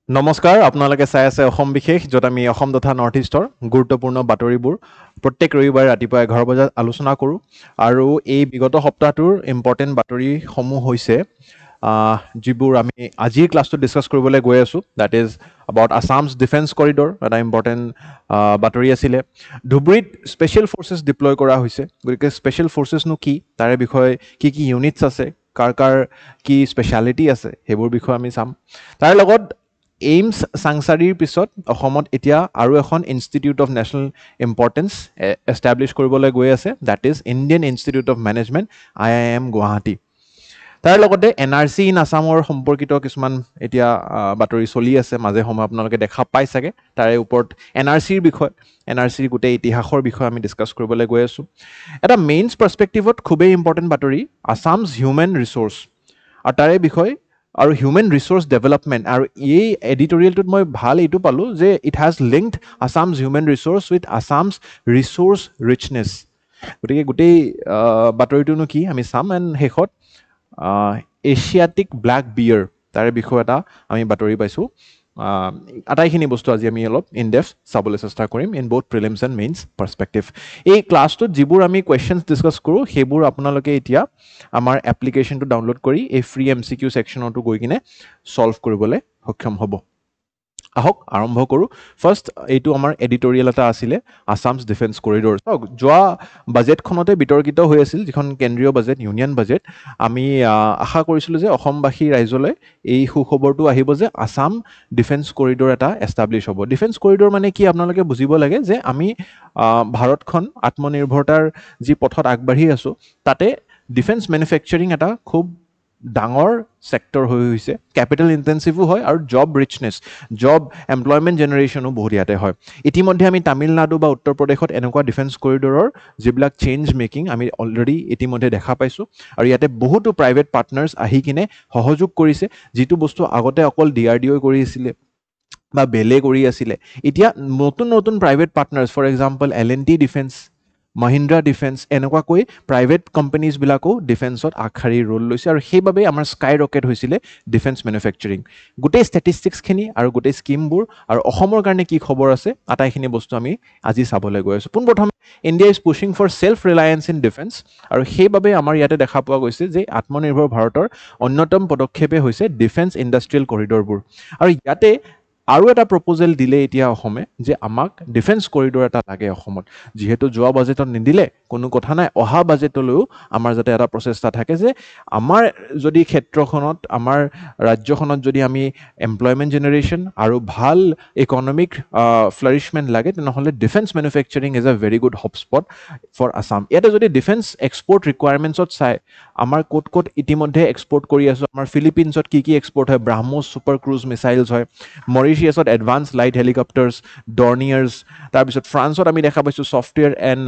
নমস্কাৰ আপোনালোকে চাই আছে অসম বিশেষ য'ত আমি অসম তথা নৰ্থ ইষ্টৰ গুৰুত্বপূৰ্ণ বাতৰিবোৰ প্ৰত্যেক ৰবিবাৰে ৰাতিপুৱা 11 বজাত আলোচনা কৰোঁ আৰু এই বিগত সপ্তাহটোৰ ইম্পৰ্টেণ্ট বাতৰিসমূহ হৈছে যিবোৰ আমি আজিৰ ক্লাছটোত ডিছকাছ কৰিবলৈ গৈ আছোঁ that is about Assam's defence corridor এটা ইম্পৰ্টেণ্ট বাতৰি আছিলে ধুবুৰীত স্পেচিয়েল ফ'ৰ্চেছ ডিপ্লয় কৰা হৈছে গতিকে স্পেচিয়েল ফ'ৰ্চেছনো কি তাৰে বিষয়ে কি কি ইউনিটছ আছে কাৰ কাৰ কি স্পেচিয়েলিটি আছে সেইবোৰ বিষয়ে আমি চাম তাৰ লগত এইমছ চাংচাৰীৰ পিছত অসমত এতিয়া আৰু এখন institute of national importance establish কৰিবলৈ গৈ আছে that is Indian institute of management IIM Guwahati তাৰ লগতে NRC ইন আছামৰ সম্পৰ্কিত কিছুমান এতিয়া বাতৰি চলি আছে মাজে সময়ে আপোনালোকে দেখা পাই চাগে তাৰে ওপৰত NRCৰ বিষয় NRCৰ গোটেই ইতিহাসৰ বিষয়ে আমি ডিছকাছ কৰিবলৈ গৈ আছোঁ এটা মেইনছ পাৰ্চপেক্টিভত খুবেই ইম্পৰ্টেণ্ট বাতৰি আছামছ হিউমেন ৰিচোৰ্চ আৰু তাৰে বিষয় আৰু হিউমেন ৰিচোৰ্চ ডেভেলপমেণ্ট আৰু এই এডিটৰিয়েলটোত মই ভাল এইটো পালোঁ যে it has linked Assam's human research with Assam's research richness গতিকে গোটেই বাতৰিটোনো কি আমি চাম এণ্ড শেষত এছিয়াটিক ব্লেক বিয়েৰ তাৰে বিষয়ে এটা আমি বাতৰি পাইছোঁ আটাইখিনি বস্তু আজি আমি অলপ ইন ডেপথ চাবলৈ চেষ্টা কৰিম in both prelims and mains perspective এই ক্লাছটোত যিবোৰ আমি কুৱেশ্যনছ ডিছকাছ কৰোঁ সেইবোৰ আপোনালোকে এতিয়া আমাৰ এপ্লিকেশ্যনটো ডাউনলোড কৰি এই ফ্ৰী MCQ ছেকশ্যনতো গৈ কিনে ছল্ভ কৰিবলৈ সক্ষম হ'ব আহক আৰম্ভ কৰোঁ ফাৰ্ষ্ট এইটো আমাৰ এডিটৰিয়েল এটা আছিলে আছামছ ডিফেন্স কৰিডৰ চাওক যোৱা বাজেটখনতে বিতৰ্কিত হৈ আছিল যিখন কেন্দ্ৰীয় বাজেট ইউনিয়ন বাজেট আমি আশা কৰিছিলোঁ যে অসমবাসী ৰাইজলৈ এই সুখবৰটো আহিব যে আছাম ডিফেন্স কৰিডৰ এটা এষ্টাব্লিছ হ'ব ডিফেন্স কৰিডৰ মানে কি আপোনালোকে বুজিব লাগে যে আমি ভাৰতখন আত্মনিৰ্ভৰতাৰ যি পথত আগবাঢ়ি আছোঁ তাতে ডিফেন্স মেনুফেকচাৰিং এটা খুব ডাঙৰ ছেক্টৰ হৈ হৈছে কেপিটেল ইণ্টেনচিভো হয় আৰু জব ৰিচনেছ জব এমপ্লয়মেণ্ট জেনেৰেশ্যনো বহুত ইয়াতে হয় ইতিমধ্যে আমি তামিলনাডু বা উত্তৰ প্ৰদেশত এনেকুৱা ডিফেন্স কৰিডৰৰ যিবিলাক চেঞ্জ মেকিং আমি অলৰেডি ইতিমধ্যে দেখা পাইছোঁ আৰু ইয়াতে বহুতো প্ৰাইভেট পাৰ্টনাৰ্ছ আহি কিনে সহযোগ কৰিছে যিটো বস্তু আগতে অকল DRDO কৰি আছিলে বা বেলে কৰি আছিলে এতিয়া নতুন নতুন private partners for example L&T defence Mahindra defence এনেকুৱাকৈ প্ৰাইভেট কোম্পানীজবিলাকো ডিফেন্সত আগশাৰীৰ ৰোল লৈছে আৰু সেইবাবে আমাৰ স্কাই ৰকেট হৈছিলে ডিফেন্স মেনুফেকচাৰিং গোটেই ষ্টেটিষ্টিক্সখিনি আৰু গোটেই স্কিমবোৰ আৰু অসমৰ কাৰণে কি খবৰ আছে আটাইখিনি বস্তু আমি আজি চাবলৈ গৈ আছোঁ পোনপ্ৰথমে India is pushing for self reliance in defence আৰু সেইবাবে আমাৰ ইয়াতে দেখা পোৱা গৈছে যে আত্মনিৰ্ভৰ ভাৰতৰ অন্যতম পদক্ষেপে হৈছে ডিফেন্স ইণ্ডাষ্ট্ৰিয়েল কৰিডৰবোৰ আৰু ইয়াতে আৰু এটা প্ৰপ'জেল দিলে এতিয়া অসমে যে আমাক ডিফেন্স কৰিডৰ এটা লাগে অসমত যিহেতু যোৱা বাজেটত নিদিলে কোনো কথা নাই অহা বাজেটলৈও আমাৰ যাতে এটা প্ৰচেষ্টা থাকে যে আমাৰ যদি ক্ষেত্ৰখনত আমাৰ ৰাজ্যখনত যদি আমি এমপ্লয়মেণ্ট জেনেৰেশ্যন আৰু ভাল ইকনমিক ফ্লাৰিছমেণ্ট লাগে তেনেহ'লে defence manufacturing is a very good hotspot for Assam ইয়াতে যদি ডিফেন্স এক্সপৰ্ট ৰিকুৱাৰমেণ্টছত চাই আমাৰ ক'ত ক'ত ইতিমধ্যে এক্সপৰ্ট কৰি আছোঁ আমাৰ ফিলিপিনছত কি এক্সপৰ্ট হয় ব্ৰাহ্মোছ ছুপাৰ ক্ৰুজ মিছাইলছ হয় মৰিচিয়াছত এডভান্স লাইট হেলিকপ্টাৰ্ছ ডৰ্নিয়াৰ্ছ তাৰপিছত ফ্ৰান্সত আমি দেখা পাইছোঁ ছফ্টৱেৰ এণ্ড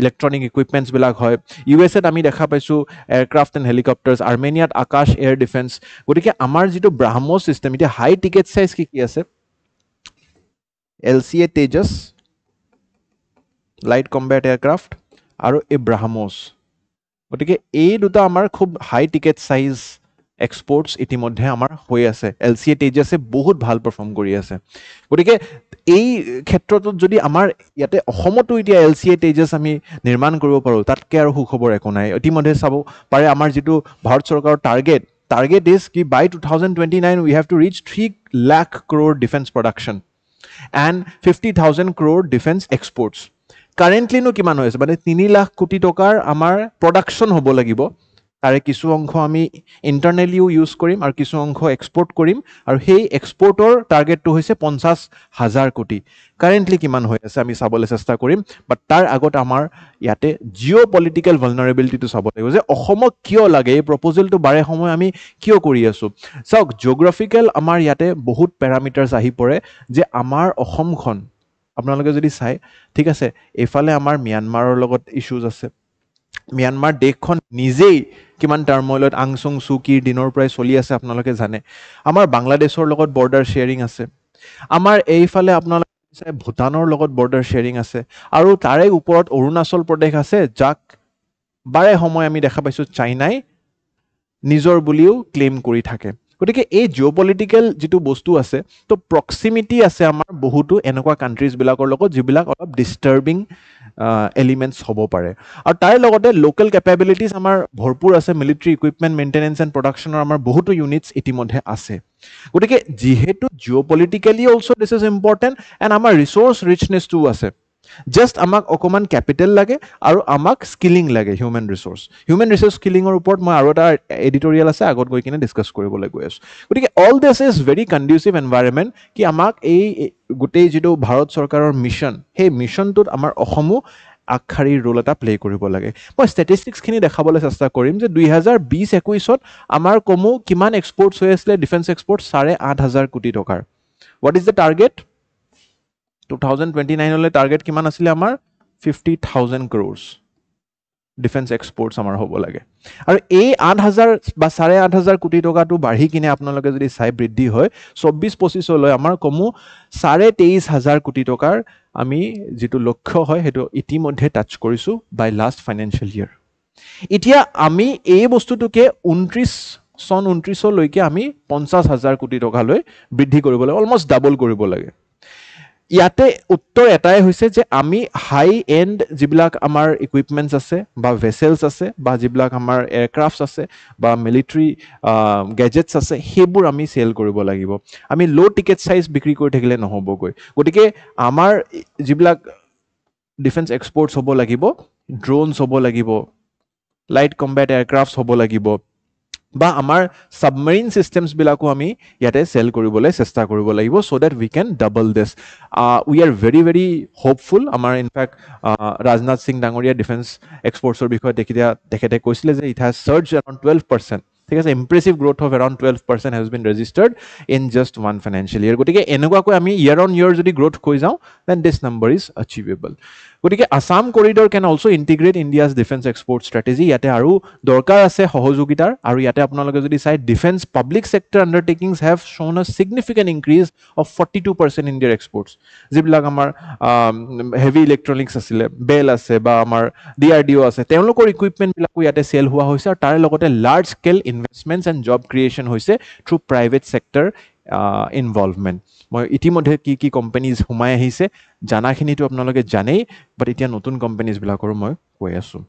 ইলেক্ট্ৰনিক ইকুইপমেণ্টছবিলাক হয় USAত আমি দেখা পাইছোঁ এয়াৰক্ৰাফ্ট এণ্ড হেলিকপ্টাৰ্ছ আৰ্মেনিয়াত আকাশ এয়াৰ ডিফেন্স গতিকে আমাৰ যিটো ব্ৰাহ্মোছ ছিষ্টেম এতিয়া হাই টিকেট চাইজ কি আছে LCA Tejas light combat aircraft আৰু এই ব্ৰাহ্মোছ গতিকে এই দুটা আমাৰ খুব হাই টিকেট চাইজ এক্সপৰ্টছ ইতিমধ্যে আমাৰ হৈ আছে LCA তেজছে বহুত ভাল পাৰফৰ্ম কৰি আছে গতিকে এই ক্ষেত্ৰটোত যদি আমাৰ ইয়াতে অসমতো এতিয়া LCA তেজছ আমি নিৰ্মাণ কৰিব পাৰোঁ তাতকৈ আৰু সুখবৰ একো নাই ইতিমধ্যে চাব পাৰে আমাৰ যিটো ভাৰত চৰকাৰৰ টাৰ্গেট ইজ কি বাই 2029 we have to reach 3 lakh crore defense production and 50,000 crore defense exports কাৰেণ্টলিনো কিমান হৈ আছে মানে 3 লাখ কোটি টকাৰ আমাৰ প্ৰডাকশ্যন হ'ব লাগিব তাৰে কিছু অংশ আমি ইণ্টাৰনেলিও ইউজ কৰিম আৰু কিছু অংশ এক্সপৰ্ট কৰিম আৰু সেই এক্সপৰ্টৰ টাৰ্গেটটো হৈছে 50,000 কোটি কাৰেণ্টলি কিমান হৈ আছে আমি চাবলৈ চেষ্টা কৰিম বাট তাৰ আগত আমাৰ ইয়াতে জিঅ' পলিটিকেল ভালনাৰেবিলিটিটো চাব লাগিব যে অসমক কিয় লাগে এই প্ৰপ'জেলটো বাৰে সময় আমি কিয় কৰি আছোঁ চাওক জিঅ'গ্ৰাফিকেল আমাৰ ইয়াতে বহুত পেৰামিটাৰ্ছ আহি পৰে যে আমাৰ অসমখন আপোনালোকে যদি চাই ঠিক আছে এইফালে আমাৰ ম্যানমাৰৰ লগত ইছ্যুজ আছে ম্যানমাৰ দেশখন নিজেই কিমান টাৰ্মইলত আং সুং চুকিৰ দিনৰ পৰাই চলি আছে আপোনালোকে জানে আমাৰ বাংলাদেশৰ লগত বৰ্ডাৰ শ্বেয়াৰিং আছে আমাৰ এইফালে আপোনালোকে চাই ভূটানৰ লগত বৰ্ডাৰ শ্বেয়াৰিং আছে আৰু তাৰে ওপৰত অৰুণাচল প্ৰদেশ আছে যাক বাৰে সময় আমি দেখা পাইছোঁ চাইনাই নিজৰ বুলিও ক্লেইম কৰি থাকে গতিকে এই জিঅ'পলিটিকেল যিটো বস্তু আছে তো প্ৰক্সিমিটি আছে আমাৰ বহুতো এনেকুৱা কাণ্ট্ৰিজবিলাকৰ লগত যিবিলাক অলপ ডিষ্টাৰ্বিং এলিমেণ্টছ হ'ব পাৰে আৰু তাৰ লগতে লোকেল কেপেবিলিটিজ আমাৰ ভৰপূৰ আছে মিলিটাৰী ইকুইপমেণ্ট মেইনটেনেঞ্চ এণ্ড প্ৰডাকশ্যনৰ আমাৰ বহুতো ইউনিটছ ইতিমধ্যে আছে গতিকে যিহেতু geopolitically also' this is important and আমাৰ ৰিচোৰ্চ ৰিচনেছটোও আছে জাষ্ট আমাক অকণমান কেপিটেল লাগে আৰু আমাক স্কিলিং লাগে হিউমেন ৰিচোৰ্চ স্কিলিঙৰ ওপৰত মই আৰু এটা এডিটৰিয়েল আছে আগত গৈ কিনে ডিছকাছ কৰিবলৈ গৈ আছোঁ গতিকে all this is very conducive environment কি আমাক এই গোটেই যিটো ভাৰত চৰকাৰৰ মিছন সেই মিছনটোত আমাৰ অসমো আগশাৰীৰ ৰোল এটা প্লে কৰিব লাগে মই ষ্টেটিষ্টিক্সখিনি দেখাবলৈ চেষ্টা কৰিম যে 2020-21 আমাৰ কমো কিমান এক্সপৰ্টছ হৈ আছিলে ডিফেন্স এক্সপৰ্ট 8,500 কোটি টকাৰ what is the target 2029 target কিমান আছিলে আমাৰ 50,000 crores ডিফেন্স এক্সপৰ্টছ আমাৰ হ'ব লাগে আৰু এই 8,000 বা 8,500 কোটি টকাটো বাঢ়ি কিনে আপোনালোকে যদি চাই বৃদ্ধি হয় 24-25 আমাৰ কমো 23,500 কোটি টকাৰ আমি যিটো লক্ষ্য হয় সেইটো ইতিমধ্যে টাচ কৰিছোঁ বাই লাষ্ট ফাইনেন্সিয়েল ইয়াৰ এতিয়া আমি এই বস্তুটোকে 29লৈকে আমি 50,000 কোটি টকালৈ বৃদ্ধি কৰিব লাগে অলমষ্ট ডাবল কৰিব লাগে ইয়াতে উত্তৰ এটাই হৈছে যে আমি হাই এণ্ড যিবিলাক আমাৰ ইকুইপমেণ্টছ আছে বা ভেছেলছ আছে বা যিবিলাক আমাৰ এয়াৰক্ৰাফ্টছ আছে বা মিলিটাৰী গেজেটছ আছে সেইবোৰ আমি চেল কৰিব লাগিব আমি ল' টিকেট চাইজ বিক্ৰী কৰি থাকিলে নহ'বগৈ গতিকে আমাৰ যিবিলাক ডিফেন্স এক্সপৰ্টছ হ'ব লাগিব ড্ৰোনছ হ'ব লাগিব লাইট কম্বেট এয়াৰক্ৰাফ্টছ হ'ব লাগিব বা আমাৰ সাবমেৰিন সিস্টেমছবিলাকো আমি ইয়াতে চেল কৰিবলৈ চেষ্টা কৰিব লাগিব so that we can double this we are very very hopeful আমাৰ ইনফ্যাক্ট ৰাজনাথ সিং ডাঙৰীয়া ডিফেন্স এক্সপৰ্টছৰ বিষয়ে তেখেতে কৈছিলে যে it has surged around 12% ঠিক আছে ইম্প্ৰেছিভ growth of around 12% has been registered in just one financial year গতিকে এনেকুৱাকৈ আমি year on year যদি গ্ৰোথ কৈ যাওঁ then this number is achievable গতিকে Assam corridor can also integrate India's defense export strategy ইয়াতে আৰু দৰকাৰ আছে সহযোগিতাৰ আৰু ইয়াতে আপোনালোকে যদি চাই defense public sector undertakings have shown a significant increase of 42% in their exports যিবিলাক আমাৰ হেভি ইলেক্ট্ৰনিক্স আছিলে বেল আছে বা আমাৰ DRDO আছে তেওঁলোকৰ ইকুইপমেণ্ট বিলাকো ইয়াতে চেল হোৱা হৈছে আৰু তাৰ লগতে large scale investments and job creation হৈছে থ্ৰু প্ৰাইভেট চেক্টৰ ইনভলভমেণ্ট মই ইতিমধ্যে কি কোম্পানীজ সোমাই আহিছে জানাখিনিতো আপোনালোকে জানেই বাট এতিয়া নতুন কোম্পানীজবিলাকৰো মই কৈ আছোঁ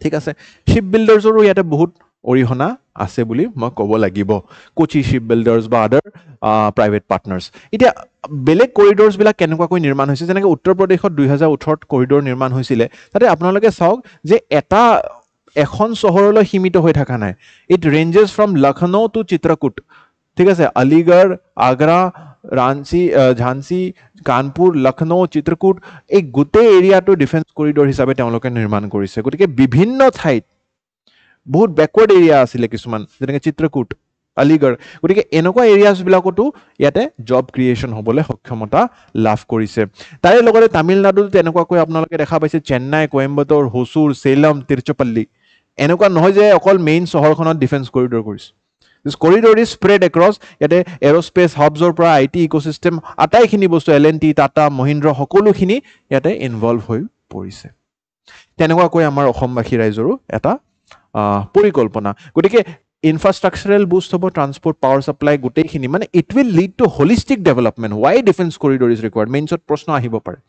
ঠিক আছে শ্বিপ বিল্ডাৰ্ছৰো ইয়াতে বহুত অৰিহণা আছে বুলি মই ক'ব লাগিব কোচি শ্বিপ বিল্ডাৰ্ছ বা আদাৰ প্ৰাইভেট পাৰ্টনাৰ্ছ এতিয়া বেলেগ কৰিডৰ্ছবিলাক কেনেকুৱাকৈ নিৰ্মাণ হৈছে যেনেকৈ উত্তৰ প্ৰদেশত 2018 কৰিডৰ নিৰ্মাণ হৈছিলে তাতে আপোনালোকে চাওক যে এখন চহৰলৈ সীমিত হৈ থকা নাই it ranges from Lucknow to Chitrakoot ঠিক আছে আলিগড় আগ্ৰা ৰাঞ্চি ঝান্সি কানপুৰ লখনৌ চিত্ৰকূট এই গোটেই এৰিয়াটো ডিফেন্স কৰিডৰ হিচাপে তেওঁলোকে নিৰ্মাণ কৰিছে গতিকে বিভিন্ন ঠাইত বহুত বেকৱাৰ্ড এৰিয়া আছিলে কিছুমান যেনেকৈ চিত্ৰকূট আলিগড় গতিকে এনেকুৱা এৰিয়াছবিলাকতো ইয়াতে জব ক্ৰিয়েশ্যন হ'বলৈ সক্ষমতা লাভ কৰিছে তাৰে লগতে তামিলনাডুত তেনেকুৱাকৈ আপোনালোকে দেখা পাইছে চেন্নাই কোয়েম্বাটুৰ হোচুৰ চেলম তিৰুচিৰাপল্লী এনেকুৱা নহয় যে অকল মেইন চহৰখনত ডিফেন্স কৰিডৰ কৰিছে This corridor is spread across ইয়াতে এৰোস্পেচ হাবছৰ পৰা IT ইকোসিস্টেম আটাইখিনি বস্তু L&T টাটা মহিন্দ্ৰা সকলোখিনি ইয়াতে ইনভলভ হৈ পৰিছে তেনেকুৱাকৈ আমাৰ অসমবাসী ৰাইজৰো এটা পৰিকল্পনা গতিকে ইনফ্ৰাষ্ট্ৰাকচাৰেল বুষ্ট হ'ব ট্ৰান্সপোৰ্ট পাৱাৰ সাপ্লাই গোটেইখিনি মানে it will lead to holistic development why defence corridor is required মেইনছত প্ৰশ্ন আহিব পাৰে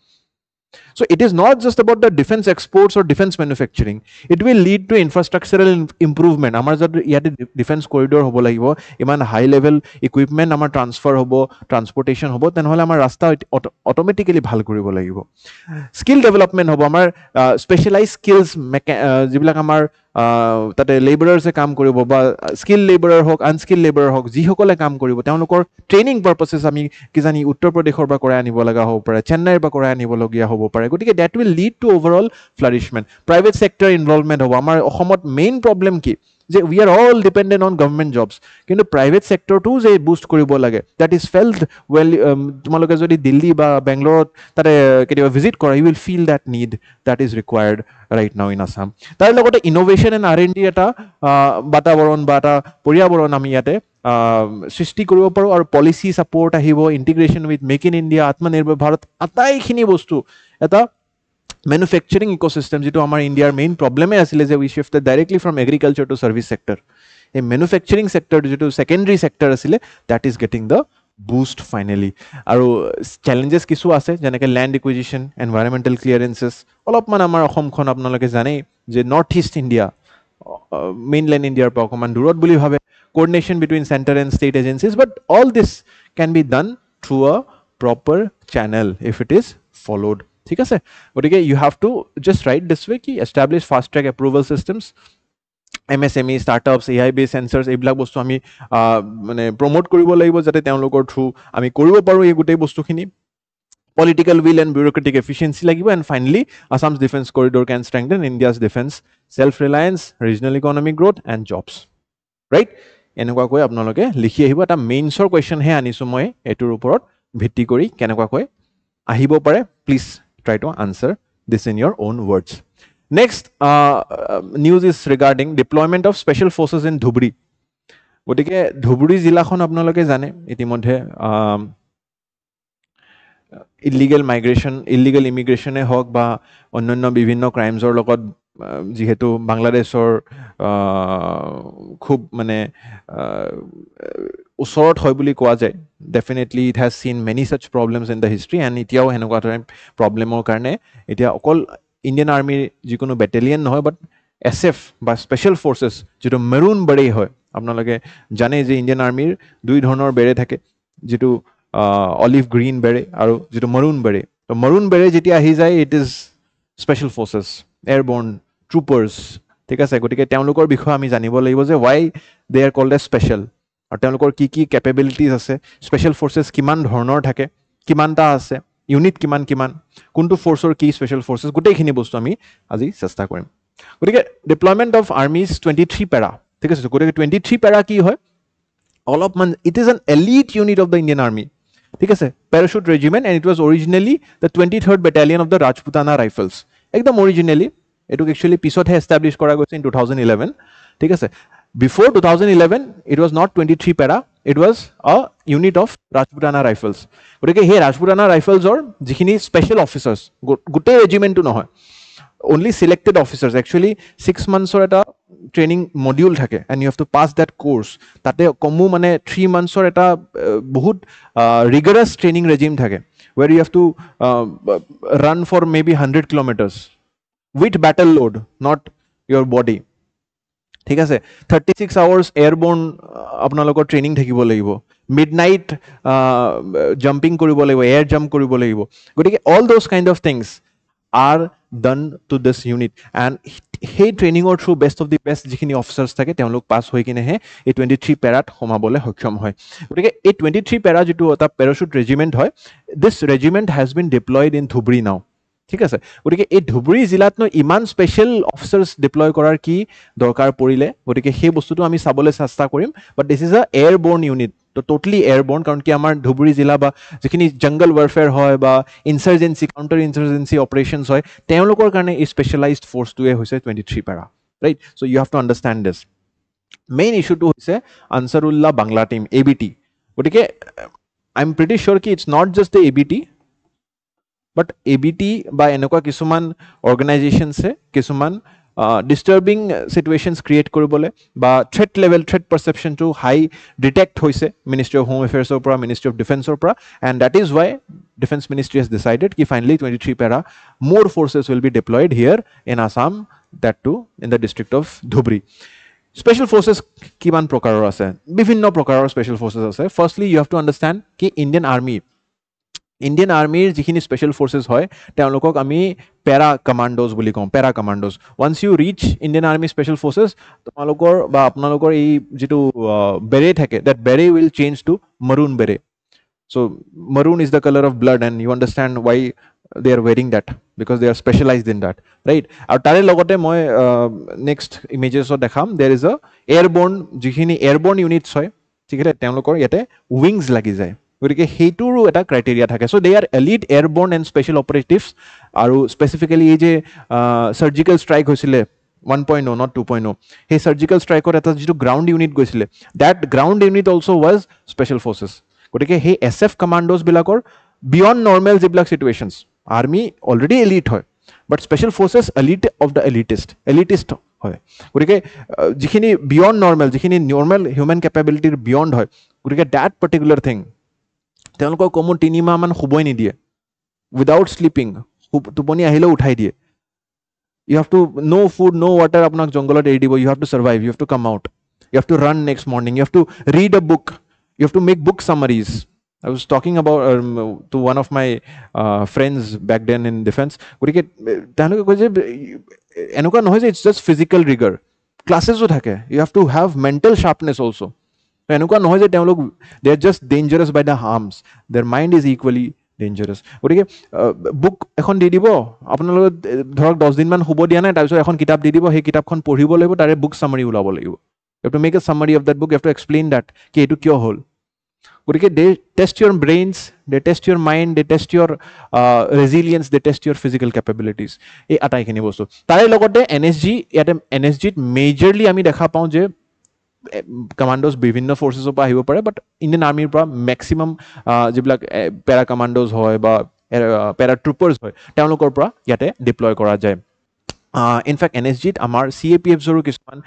So it is not just about the defense exports or defense manufacturing. It will lead to infrastructural improvement. Amar jod yate defense corridor hobo lagibo, iman high level equipment amar transfer hobo, transportation hobo, then hole amar rasta automatically bhal koribo lagibo. Skill development hobo, amar specialized skills jibilak amar তাতে লেবাৰাৰ্ছে কাম কৰিব বা skill লেবাৰাৰ হওক unskilled লেবাৰাৰ হওক যিসকলে কাম কৰিব তেওঁলোকৰ ট্ৰেইনিং পাৰপাছেছ আমি কিজানি উত্তৰ প্ৰদেশৰ পৰা কৰাই আনিব লগা হ'ব পাৰে চেন্নাইৰ পৰা কৰাই আনিবলগীয়া হ'ব পাৰে গতিকে that will lead to overall flourishment private sector involvement হ'ব আমাৰ অসমত মেইন প্ৰব্লেম কি যে we are all dependent on government jobs কিন্তু প্ৰাইভেট চেক্টৰটোও যে বুষ্ট কৰিব লাগে দেট ইজ ফেল্ড ৱেল তোমালোকে যদি দিল্লী বা বেংগলোৰত তাতে কেতিয়াবা ভিজিট কৰা you will feel that need that is required right now in Assam তাৰ লগতে ইনোভেশ্যন এণ্ড R&D এটা বাতাবৰণ বা এটা পৰ্যাবৰণ আমি ইয়াতে সৃষ্টি কৰিব পাৰোঁ আৰু পলিচি ছাপোৰ্ট আহিব integration with make in India আত্মনিৰ্ভৰ ভাৰত আটাইখিনি বস্তু এটা manufacturing ecosystem যিটো আমাৰ ইণ্ডিয়াৰ মেইন প্ৰব্লেমে আছিলে যে we shifted directly from agriculture to service sector এই মেনুফেকচাৰিং সেক্টৰ যেটো সেকেন্ডাৰী সেক্টৰ আছিলে that is getting the boost finally আৰু challenges কিছু আছে যেনেকৈ land acquisition environmental clearances অলপমান আমাৰ অসমখন আপোনালোকে জানে যে north east India mainland India পৰা অকমান দূৰত বুলি ভাবে coordination between center and state agencies but all this can be done through a proper channel if it is followed ঠিক আছে গতিকে you have to just write this way কি establish fast track approval systems MSME startups AI based sensors এইবিলাক বস্তু আমি মানে promote কৰিব লাগিব যাতে তেওঁলোকৰ থ্ৰু আমি কৰিব পাৰো এই গোটেই বস্তুখিনি political will and bureaucratic efficiency লাগিব and finally Assam's defense corridor can strengthen India's defense self reliance regional economic growth and jobs right এনেকুৱা কৈ আপোনালোকে লিখি আহিব এটা মেইনছৰ কোৱেশ্চন হে আনিছো মই এটোৰ ওপৰত ভিত্তি কৰি কেনেকুৱা কৈ আহিব পাৰে please try to answer this in your own words next news is regarding deployment of special forces in Dhubri গতিকে ধুবুৰী জিলাখন আপোনালোকে জানে ইতিমধ্যে illegal migration illegal immigration হওক বা অন্যান্য বিভিন্ন ক্ৰাইমছৰ লগত যেহেতু বাংলাদেশৰ খুব মানে ওচৰত হয় বুলি কোৱা যায় definitely it has seen many such problems in the history and এতিয়াও হেনেকুৱা ধৰণৰ প্ৰবলেমৰ কাৰণে এতিয়া অকল ইণ্ডিয়ান আৰ্মিৰ যিকোনো ব্যাটালিয়ন নহয় বাট SF বা স্পেশাল ফোৰ্সেস যেটো মেৰুন বেৰে হয় আপোনালোকে জানে যে ইণ্ডিয়ান আৰ্মিৰ দুই ধৰণৰ বেৰে থাকে যেটো অলিভ গ্ৰীন বেৰে আৰু যেটো মেৰুন বেৰে তো মেৰুন বেৰে যেতিয়া আহি যায় ইট ইজ স্পেশাল ফোৰ্সেস এয়াৰবৰ্ন ট্ৰুপাৰ্স ঠিক আছে গতিকে তেওঁলোকৰ বিষয়ে আমি জানিব লাগিব যে why they are called as special আৰু তেওঁলোকৰ কি কি ক্যাপাবিলিটিজ আছে স্পেশাল ফোৰ্সেস কিমান ধৰণৰ থাকে কিমানটা আছে ইউনিট কিমান কিমান কোনটো ফোৰ্সৰ কি স্পেশাল ফোৰ্সেস গোটেইখিনি বস্তু আমি আজি চেষ্টা কৰিম গতিকে ডিপ্লয়মেন্ট অফ আৰ্মিজ 23 পেৰা ঠিক আছে গতিকে 23 পেৰা কি হয় অলপমান it is an elite unit of the Indian army ঠিক আছে parachute regiment and it was originally the 23rd battalion of the Rajputana Rifles একদম অৰিজিনেলি এটুক একচুয়ালি পিছতহে এস্টাবলিশ কৰা গৈছে ইন 2011 ঠিক আছে before 2011 it was not 23 para it was a unit of Rajputana Rifles গতিকে হে Rajputana Rifles or যিখিনি স্পেশাল অফিসার্স গোটেই ৰেজিমেন্টটো নহয় only selected officers actually 6 months or eta training module thake and you have to pass that course tate komu mane 3 months or eta bahut rigorous training regime thake where you have to run for maybe 100 kilometers with battle load not your body ঠিক আছে 36 hours airborne আপোনালোকৰ training থাকিব লাগিব midnight jumping কৰিব লাগিব air jump কৰিব লাগিব গতিকে all those kind of things are done to this unit and hey training or through best of the best jikhini officers thake teolok pass hoi kine he ei 23 parat homabole hokyom hoy gotike ei 23 para jitu eta parachute regiment hoy this regiment has been deployed in Dhubri now ঠিক আছে গতিকে এই ধুবুৰী জিলাত ন ইমান special অফিসাৰ্স deploy কৰাৰ কি দৰকাৰ পৰিলে গতিকে সেই বস্তুটো আমি চাবলৈ চেষ্টা কৰিম বাট দিস ইজ আ এয়াৰবৰ্ন ইউনিট তো টোটালি এয়াৰবৰ্ন কাৰণ কি আমাৰ ধুবুৰী জিলা বা যিখিনি জংগল ওয়াৰফেয়াৰ হয় বা ইনসাৰ্জেন্সি কাউন্টাৰ ইনসাৰ্জেন্সি অপাৰেশনস হয় তেওঁলোকৰ কাৰণে এই স্পেশালাইজড ফোৰ্সটোৱে হৈছে 23 para right so you have to understand this main ইস্যুটো হৈছে আনসাৰুল্লাহ বাংলা টিম ABT গতিকে আই এম প্ৰিটি শিওৰ কি it's not just the ABT but ABT by এনেকুৱা কিছুমান organizations se কিছুমান disturbing situations create koribole ba threat level threat perception to high detect hoise Ministry of Home Affairs or pra Ministry of Defense or pra and that is why Defense Ministry has decided ki finally 23 para more forces will be deployed here in Assam that too in the district of Dhubri special forces kiman prokarar ase bibhinno prokarar special forces ase firstly you have to understand ki Indian Army jikhini special forces hoy teolokok ami para commandos boli kom para commandos once you reach Indian Army special forces tomalokor ba apnalokor ei jitu beret thake that beret will change to maroon beret so maroon is the color of blood and you understand why they are wearing that because they are specialized in that right aru tare logote moi next images o dekham there is a airborne jikhini airborne units hoy thik ase teolokor yate wings lagi jay গতিকে হেইটোৰো এটা criteria থাকে so they are elite airborne and special operatives আৰু specifically এই যে সাৰ্জিক্যাল strike হৈছিলে 1.0 not 2.0 হে সাৰ্জিক্যাল স্ট্ৰাইকৰ এটা যেটো গ্ৰাউণ্ড ইউনিট গৈছিলে that ground unit also was special forces গতিকে হে SF কমান্ডোজ বিলাকৰ বিয়ন্ড নৰ্মেল যিবিলাক সিচুৱেশনস আৰ্মি অলৰেডি এলিট হয় but special forces elite of the elitist হয় গতিকে যিখিনি বিয়ণ্ড নৰ্মেল যিখিনি নৰ্মেল হিউমেন কেপেবিলিটিৰ বিয়ণ্ড হয় গতিকে দ্যাট পাৰ্টিকুলাৰ থিং তেওঁলোকক কমো 3 মাহমান শুবই নিদিয়ে উইদাউট শ্লিপিং টোপনি আহিলেও উঠাই দিয়ে you have to no food no water apnak jungle eri dibo you have to survive you have to come out you have to run next morning you have to read a book you have to make book summaries I was talking about to one of my friends back then in defense gotike tanoke koy je enuka nohoy je it's just physical rigor classes o thake you have to have mental sharpness also enuka nohoy je teolok they are just dangerous by the harms their mind is equally dangerous গতিকে book এখন দি দিব আপোনালোকে ধৰক 10 দিনমান শুব দিয়া নাই তাৰপিছত এখন কিতাপ দি দিব সেই কিতাপখন পঢ়িব লাগিব তাৰে বুক সামাৰি ওলাব লাগিব you have to make a summary of that book you have to explain that কি এটো কিয় হল গতিকে they test your brains they test your mind they test your resilience they test your physical capabilities এই আটাইখিনি বস্তু তাৰে লগতে NSG ইয়াতে NSG মেজৰলি আমি দেখা পাওঁ যে কমান্ডোজ বিভিন্ন ফোৰ্সেস পৰা আহিব পাৰে বাট ইন্ডিয়ান আৰ্মিৰ পৰা ম্যাক্সিমাম যিবিলাক প্যাৰা কমান্ডোজ হয় বা প্যাৰা ট্ৰুপাৰ্স হয় তেওঁলোকৰ পৰা ইয়াতে ডিপ্লয় কৰা যায় ইনফ্যাক্ট NSGত আমাৰ CAPFছৰো কিছুমান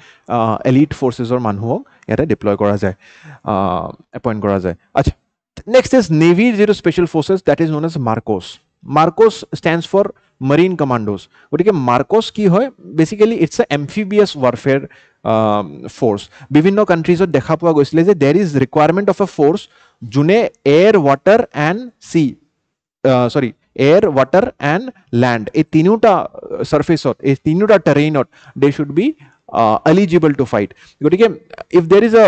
এলিট ফোৰ্সেসৰ মানুহক ইয়াতে ডিপ্লয় কৰা যায় এপইন্ট কৰা যায় আচ্ছা নেক্সট ইজ নেভিৰ যেটো special forces that is known as MARCOS MARCOS stands for marine commandos গতিকে মার্কোস কি হয় basically it's a amphibious warfare force বিভিন্ন কান্ট্রিজত দেখা পোৱা গৈছিলে যে there is requirement of a force june air water and sea air water and land এই তিনিটা সারফেসত এই তিনিটা টেৰেইনত they should be eligible to fight গতিকে if there is a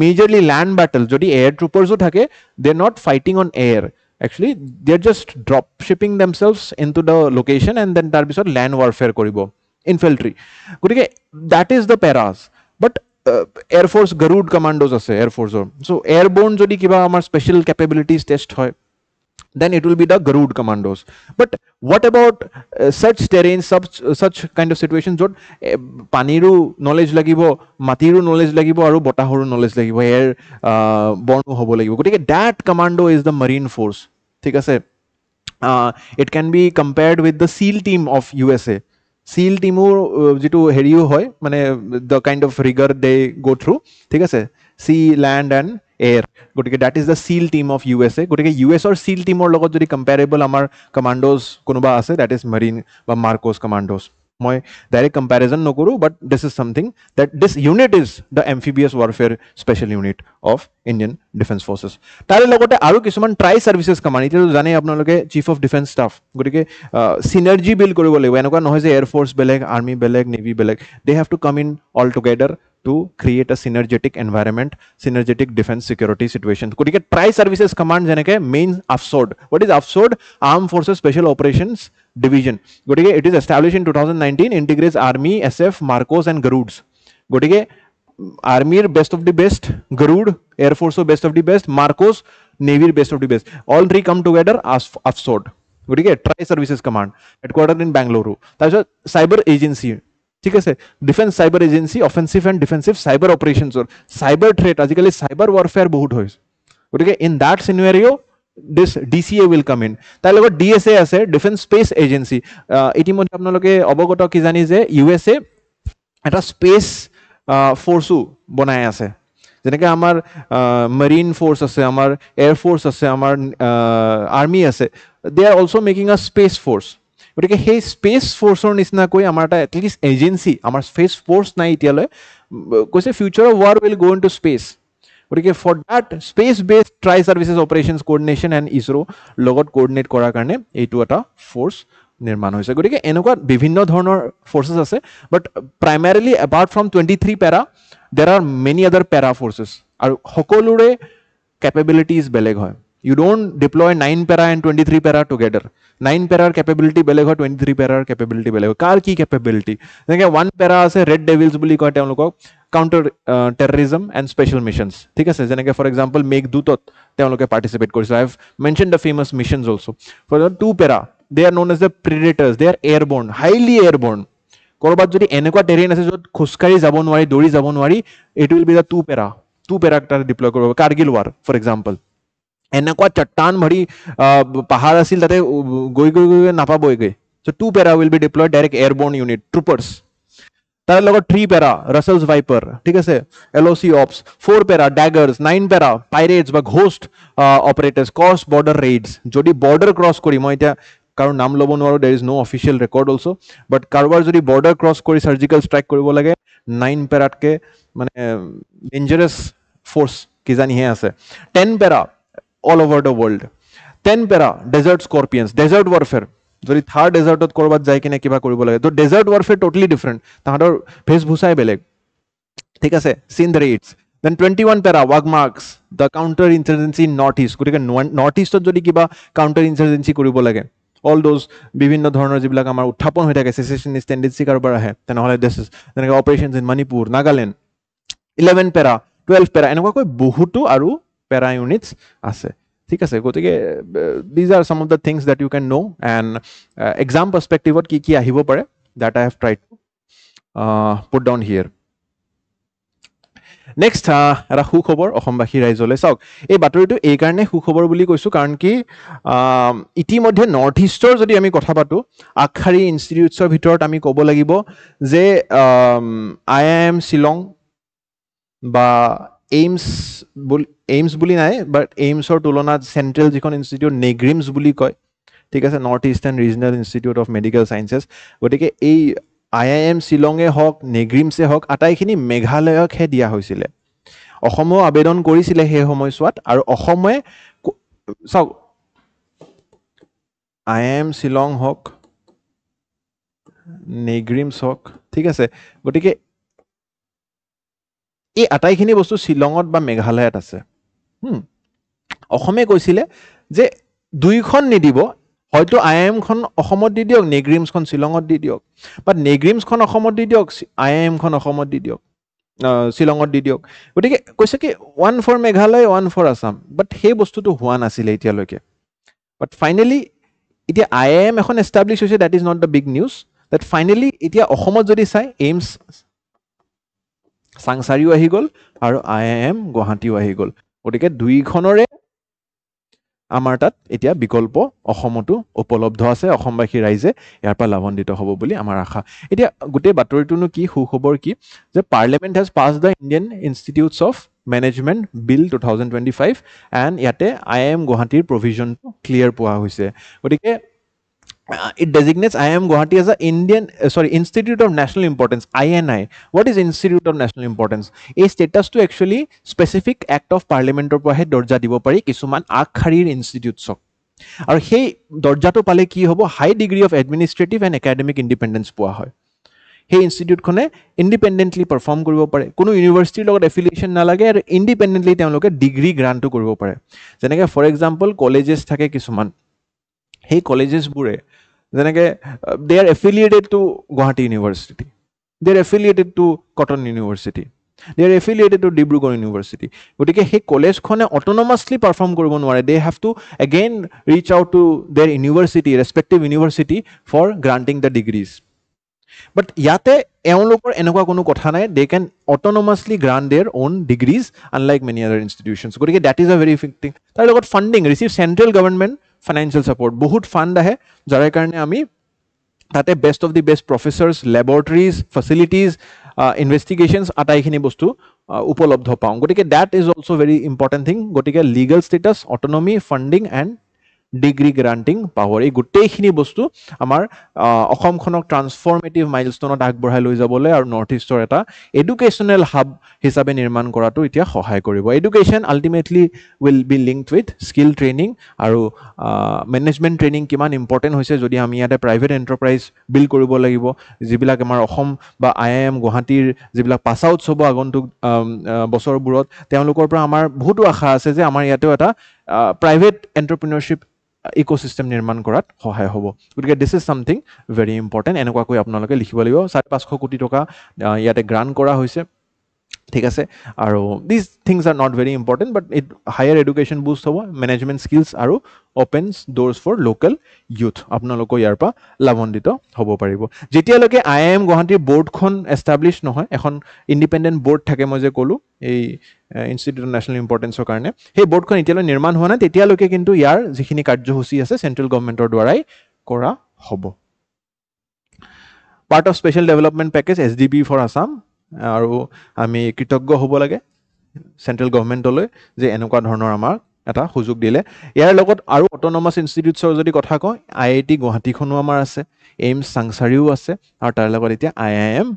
majorly land battle যদি air troopers ও থাকে they are not fighting on air actually they are just drop shipping themselves into the location and then tar bisor land warfare koribo infantry gotike that is the paras but air force Garud commandos ase air force so airborne jodi kiba amar special capabilities test hoy then it will be the Garud commandos but what about such terrain such kind of situations jot paniru knowledge lagibo matiru knowledge lagibo aru botahoru knowledge lagibo air born hobo lagibo gotike that commando is the marine force thik ase it can be compared with the SEAL team of USA SEAL team jitu heriu hoy mane the kind of rigor they go through thik ase sea land and air gotike that is the SEAL team of USA gotike US or SEAL team or logot jodi comparable amar commandos konoba ase that is marine ba Marcos commandos moi direct comparison no koru but this is something that this unit is the amphibious warfare special unit of Indian Defence Forces tare logote aru kisuman tri services command ito jane apnaloke chief of defense staff gotike synergy build koribo lagbo enoka nohoy je air force beleg army beleg navy beleg they have to come in all together to create a synergetic environment synergetic defense security situation gotike tri services command janeke main AFSOD what is AFSOD armed forces special operations division gotike it is established in 2019 integrates army SF Marcos and Garuds gotike army best of the best Garud air force best of the best Marcos navy best of the best all three come together as AFSOD gotike tri services command headquartered in Bangalore tar cyber agency ঠিক আছে defence cyber agency offensive and defensive cyber operations or cyber threat আজিকালি cyber warfare বহুত হৈছে গতিকে in that scenario this DCA will come in তার লগত DSA আছে defence space agency ইতিমধ্যে আপোনালোকে অবগত কি জানি যে USA এটা স্পেস ফোর্সও বনাই আছে যেনেকে আমাৰ মেৰিন ফোৰ্স আছে আমাৰ এয়াৰ ফোৰ্স আছে আমাৰ আর্মি আছে they are also making a space force গতিকে সেই স্পেস ফোৰ্সৰ নিচিনাকৈ আমাৰ এটা এটলিষ্ট এজেন্সি আমাৰ স্পেস ফোৰ্স নাই এতিয়ালৈ কৈছে future of war will go into space গতিকে for that space based tri services operations coordination and ISRO লগত কোঅৰ্ডিনেট কৰাৰ কাৰণে এইটো এটা ফোৰ্স নিৰ্মাণ হৈছে গতিকে এনেকুৱা বিভিন্ন ধৰণৰ ফোৰ্সেস আছে বাট প্ৰাইমাৰিলি এপাৰ্ট ফ্ৰম 23 প্যাৰা দেৰ আৰ মেনি আদাৰ প্যাৰা ফোৰ্সেস আৰু সকলোৰে ক্যাপাবিলিটিজ বেলেগ হয় you don't deploy 9 para and 23 para together 9 para capability beleg hoy 23 para capability beleg kar ki capability like 1 para ase red devils boli koy temlokok counter terrorism and special missions thik ase jeneke for example megdutot temloke participate korise I have mentioned the famous missions also for the 2 para they are known as the predators they are airborne highly airborne korbat jodi enekwa terrain ase jot khuskari jabo nwari dori jabo nwari it will be the 2 para deploy koribo Kargil war for example এনেকুৱা চট্টান ভৰি পাহাৰ আছিল তাতে গৈ গৈ নাপাবইগৈ so 2 para will be deployed direct airborne unit troopers তার লগত 3 প্যারা রাসেলস ভাইপার ঠিক আছে এলওসি অপস 4 প্যারা ড্যাগার্স 9 প্যারা পাইরেটস বা ghost operators cross border raids যদি বর্ডার ক্রস করি মই এটা কারণ নাম ল'ব নোৱাৰো there is no official record also but কাৰোবাৰ যদি বৰ্ডাৰ ক্ৰছ কৰি সাৰ্জিকেল ষ্ট্ৰাইক কৰিব লাগে 9 প্যাৰাতকে মানে ডেঞ্জাৰাছ ফোৰ্স কিজানিহে আছে 10 para all over the world 10 para desert scorpions desert warfare যদি থাৰ ডেজাৰ্টত কৰবাত যাই কিনে কিবা কৰিব লাগে তো ডেজাৰ্ট ওয়াৰফেয়াৰ টোটালি ডিফাৰেন্ট তাহাঁতৰ ভেষভূষাই বেলেগ ঠিক আছে seen the rats then 21 para ৱাগমাৰ্কছ the counter insurgency in North East গতিকে নৰ্থ ইষ্টত যদি কিবা কাউণ্টাৰ ইনচাৰ্জেঞ্চি কৰিব লাগে অল দোজ বিভিন্ন ধৰণৰ যিবিলাক আমাৰ উত্থাপন হৈ থাকে সেসেশনিষ্ট টেন্ডেন্সি কাৰোবাৰ আহে তেনেহ'লে দিছ ইজ যেনেকৈ অপাৰেশ্যনছ ইন মণিপুৰ নাগালেণ্ড 11 প্যাৰা 12 প্যাৰা এনেকুৱাকৈ বহুতো আৰু প্যাৰা ইউনিটছ আছে ঠিক আছে গতিকে these are some of the things that you can know and exam perspective কি কি আহিব পাৰে that I have tried to put down here next এটা সুখবৰ অসমবাসী ৰাইজলৈ চাওক এই বাতৰিটো এই কাৰণে সুখবৰ বুলি কৈছো কাৰণ কি ইতিমধ্যে নৰ্থ ইষ্টৰ যদি আমি কথা পাতো আগশাৰী ইনষ্টিটিউটছৰ ভিতৰত আমি ক'ব লাগিব যে IIM শিলং বা এইমছ বুলি নাই বাট এইমছৰ তুলনাত চেন্ট্ৰেল যিখন ইনষ্টিটিউট নেগ্ৰিমছ বুলি কয় ঠিক আছে North Eastern Regional Institute of Medical Sciences গতিকে এই IIM শিলঙে হওক নেগ্ৰিমছে হওক আটাইখিনি মেঘালয়কহে দিয়া হৈছিলে অসমো আবেদন কৰিছিলে সেই সময়ছোৱাত আৰু অসমে চাওক IIM শিলং হওক নেগ্ৰিমছ হওক ঠিক আছে গতিকে এই আটাইখিনি বস্তু শিলঙত বা মেঘালয়ত আছে অসমে কৈছিলে যে দুইখন নিদিব হয়তো IIM খন অসমত দি দিয়ক নেগ্ৰিমছ খন শিলঙত দি দিয়ক বাট নেগ্ৰিমছ খন অসমত দি দিয়ক IIM খন অসমত দি দিয়ক শিলঙত দি দিয়ক গতিকে কৈছে কি one for Meghalaya one for Assam but সেই বস্তুটো হোৱা নাছিলে এতিয়ালৈকে বাট ফাইনেলি এতিয়া IIM এখন এষ্টাব্লিছ হৈছে that is not the big news that finally এতিয়া অসমত যদি চাই এইমছ সাংসাৰিও আহি গ'ল আৰু IIM গুৱাহাটীও আহি গ'ল গতিকে দুইখনৰে আমাৰ তাত এতিয়া বিকল্প অসমতো উপলব্ধ আছে অসমবাসী ৰাইজে ইয়াৰ পৰা লাভান্বিত হ'ব বুলি আমাৰ আশা এতিয়া গোটেই বাতৰিটোনো কি সুখবৰ কি যে parliament has passed the Indian institutes of management bill 2025 and ইয়াতে IIM গুৱাহাটীৰ প্ৰভিজনটো ক্লিয়াৰ পোৱা হৈছে গতিকে it designates IIM Guwahati as a Institute of National Importance INI what is Institute of National Importance a status to actually specific act of parliament or pohe dorja dibo pari kisuman agkharir institutes aru hey dorja to pale ki hobo high degree of administrative and academic independence poa hoy hey institute khone independently perform koribo pare kono university logot affiliation na lage aru independently temloke degree grant to koribo pare jeneke for example colleges thake kisuman hey colleges bure যেনেকে they are affiliated to Guwahati University they are affiliated to Cotton University they are affiliated to Dibrugarh University গতিকে সেই college খনে অটোনমাসলি perform কৰিব নোৱাৰে they have to again reach out to their university respective university for granting the degrees but ইয়াতে এওঁলোকৰ এনেকুৱা কোনো কথা নাই they can autonomously grant their own degrees unlike many other institutions গতিকে that is a very big thing তাৰ লগত funding receive central government financial support বহুত ফান্ড আহে যাৰ কাৰণে আমি তাতে best of the best professors laboratories facilities investigations আটাইখিনি বস্তু উপলব্ধ পাওঁ গতিকে that is also very important thing গতিকে legal status autonomy funding and degree granting power এই গোটেইখিনি বস্তু আমাৰ অসমখনক ট্ৰান্সফৰ্মেটিভ মাইলষ্টনত আগবঢ়াই লৈ যাবলৈ আৰু নৰ্থ ইষ্টৰ এটা এডুকেশ্যনেল হাব হিচাপে নিৰ্মাণ কৰাটো এতিয়া সহায় কৰিব education ultimately will be linked with skill training আৰু মেনেজমেণ্ট ট্ৰেইনিং কিমান ইম্পৰ্টেণ্ট হৈছে যদি আমি ইয়াতে প্ৰাইভেট এণ্টাৰপ্ৰাইজ বিল্ড কৰিব লাগিব যিবিলাক আমাৰ অসম বা IIM গুৱাহাটীৰ যিবিলাক পাছ আউটছ হ'ব আগন্তুক বছৰবোৰত তেওঁলোকৰ পৰা আমাৰ বহুতো আশা আছে যে আমাৰ ইয়াতেও এটা প্ৰাইভেট এণ্টাৰপ্ৰিনাৰশ্বিপ ইকোসিস্টেম নিৰ্মাণ কৰাত সহায় হ'ব গতিকে this is something very important এনেকুৱাকৈ আপোনালোকে লিখিব লাগিব 550 কোটি টকা ইয়াতে গ্ৰান্ট কৰা হৈছে ঠিক আছে আৰু this things are not very important but it higher education Boost হ'ব মেনেজমেণ্ট স্কিলছ আৰু অপেনছ ডোৰ্ছ ফৰ লোকেল ইউথ আপোনালোকৰ ইয়াৰ পৰা লাভান্বিত হ'ব পাৰিব যেতিয়ালৈকে IIM গুৱাহাটীৰ বৰ্ডখন এষ্টাব্লিছ নহয় এখন ইণ্ডিপেণ্ডেণ্ট বৰ্ড থাকে মই যে ক'লোঁ এই ইনষ্টিটিউট অফ নেশ্যনেল ইম্পৰ্টেঞ্চৰ কাৰণে সেই বৰ্ডখন এতিয়ালৈ নিৰ্মাণ হোৱা নাই তেতিয়ালৈকে কিন্তু ইয়াৰ যিখিনি কাৰ্যসূচী আছে চেণ্ট্ৰেল গভৰ্ণমেণ্টৰ দ্বাৰাই কৰা হ'ব part of special development package SDP for Assam আৰু আমি কৃতজ্ঞ হ'ব লাগে চেণ্ট্ৰেল গভৰ্ণমেণ্টলৈ যে এনেকুৱা ধৰণৰ আমাক এটা সুযোগ দিলে ইয়াৰ লগত আৰু অট'নমাছ ইনষ্টিটিউটছৰ যদি কথা কওঁ IIT গুৱাহাটীখনো আমাৰ আছে এইমছ চাংচাৰিও আছে আৰু তাৰ লগত এতিয়া IIM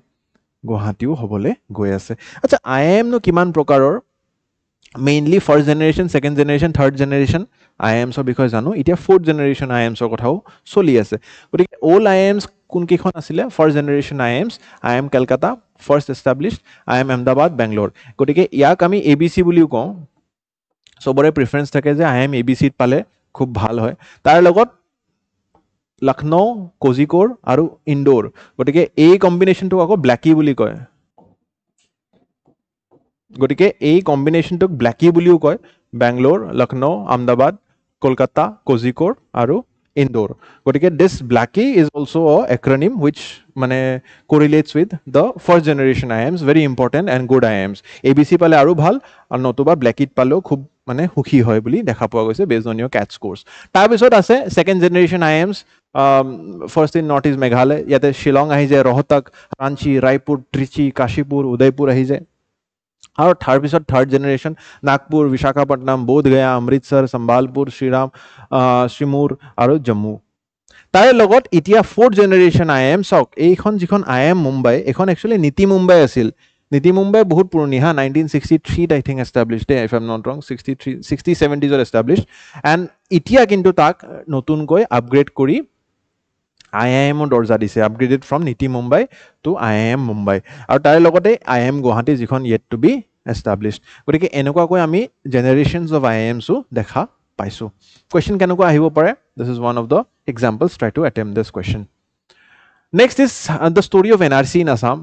গুৱাহাটীও হ'বলৈ গৈ আছে আচ্ছা IIM নো কিমান প্ৰকাৰৰ mainly first generation second generation third generation IIMছৰ বিষয়ে জানো এতিয়া ফ'ৰ্থ জেনেৰেশ্যন IIMছৰ কথাও চলি আছে গতিকে অল IIMছ কোনকেইখন আছিলে ফাৰ্ষ্ট জেনেৰেশ্যন IIMছ IIM Kolkata first established IIM Ahmedabad Bangalore গতিকে ইয়াক আমি ABC বুলিও কওঁ চবৰে প্ৰিফাৰেঞ্চ থাকে যে IIM ABCত পালে খুব ভাল হয় তাৰ লগত লক্ষ্ণৌ কোজিকোৰ আৰু ইন্দোৰ গতিকে এই কম্বিনেশ্যনটোক আকৌ ব্লেকি বুলি কয় গতিকে এই কম্বিনেশ্যনটোক ব্লেকি বুলিও কয় বেংগলোৰ লক্ষ্ণৌ আহমেদাবাদ কলকাতা কোজিকোৰ আৰু ইন্দোৰ গতিকে this BLACKI is also' acronym which মানে correlates with the first generation IIMছ ভেৰি ইম্পৰ্টেণ্ট এণ্ড গুড IIMছ ABC পালে আৰু ভাল আৰু নতুবা ব্লেকিত পালেও খুব মানে সুখী হয় বুলি দেখা পোৱা গৈছে based on your cat scores তাৰপিছত আছে ছেকেণ্ড জেনেৰেশ্যন IIMছ first in North East Meghalaya ইয়াতে শ্বিলং আহি যায় ৰহটক ৰাঞ্চি ৰায়পুৰ ত্ৰিচি কাশীপুৰ উদয়পুৰ আহি যায় আৰু তাৰপিছত থাৰ্ড জেনেৰেশ্যন নাগপুৰ বিশাখাপট্টনম বোধগয়া অমৃতসৰ সম্বালপুৰ শ্ৰীৰাম শ্ৰীমুৰ আৰু জম্মু তাৰে লগত এতিয়া ফ'ৰ্থ জেনেৰেশ্যন IIM চাওক এইখন যিখন IIM মুম্বাই এইখন একচুৱেলি নীতি মুম্বাই আছিল নীতি মুম্বাই বহুত পুৰণি হা 1963 I think established if I am not wrong 60-70s established and এতিয়া কিন্তু তাক নতুনকৈ আপগ্ৰেড কৰি IIM দৰ্জা দিছে আপগ্ৰেডেড ফ্ৰম নীতি মুম্বাই টু IIM মুম্বাই আৰু তাৰে লগতে IIM গুৱাহাটী যিখন য়েট টু বি এষ্টাব্লিছড গতিকে এনেকুৱাকৈ আমি জেনেৰেশ্যনছ অফ IIMছো দেখা পাইছোঁ কুৱেশ্যন কেনেকুৱা আহিব পাৰে this is one of the examples try two attempt this question next is the story of NRC in Assam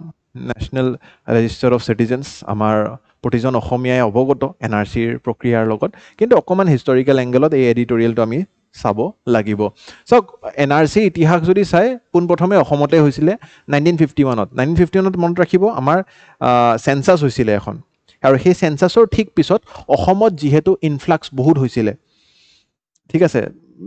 national register of citizens আমাৰ প্ৰতিজন অসমীয়াই অৱগত NRCৰ প্ৰক্ৰিয়াৰ লগত কিন্তু অকণমান হিষ্টৰিকেল এংগলত এই এডিটৰিয়েলটো আমি চাব লাগিব চাওক NRC ইতিহাস যদি চাই পোনপ্ৰথমে অসমতে হৈছিলে 1951ত মনত ৰাখিব আমাৰ চেঞ্চাছ হৈছিলে এখন আৰু সেই চেঞ্চাছৰ ঠিক পিছত অসমত যিহেতু ইনফ্লাক্স বহুত হৈছিলে ঠিক আছে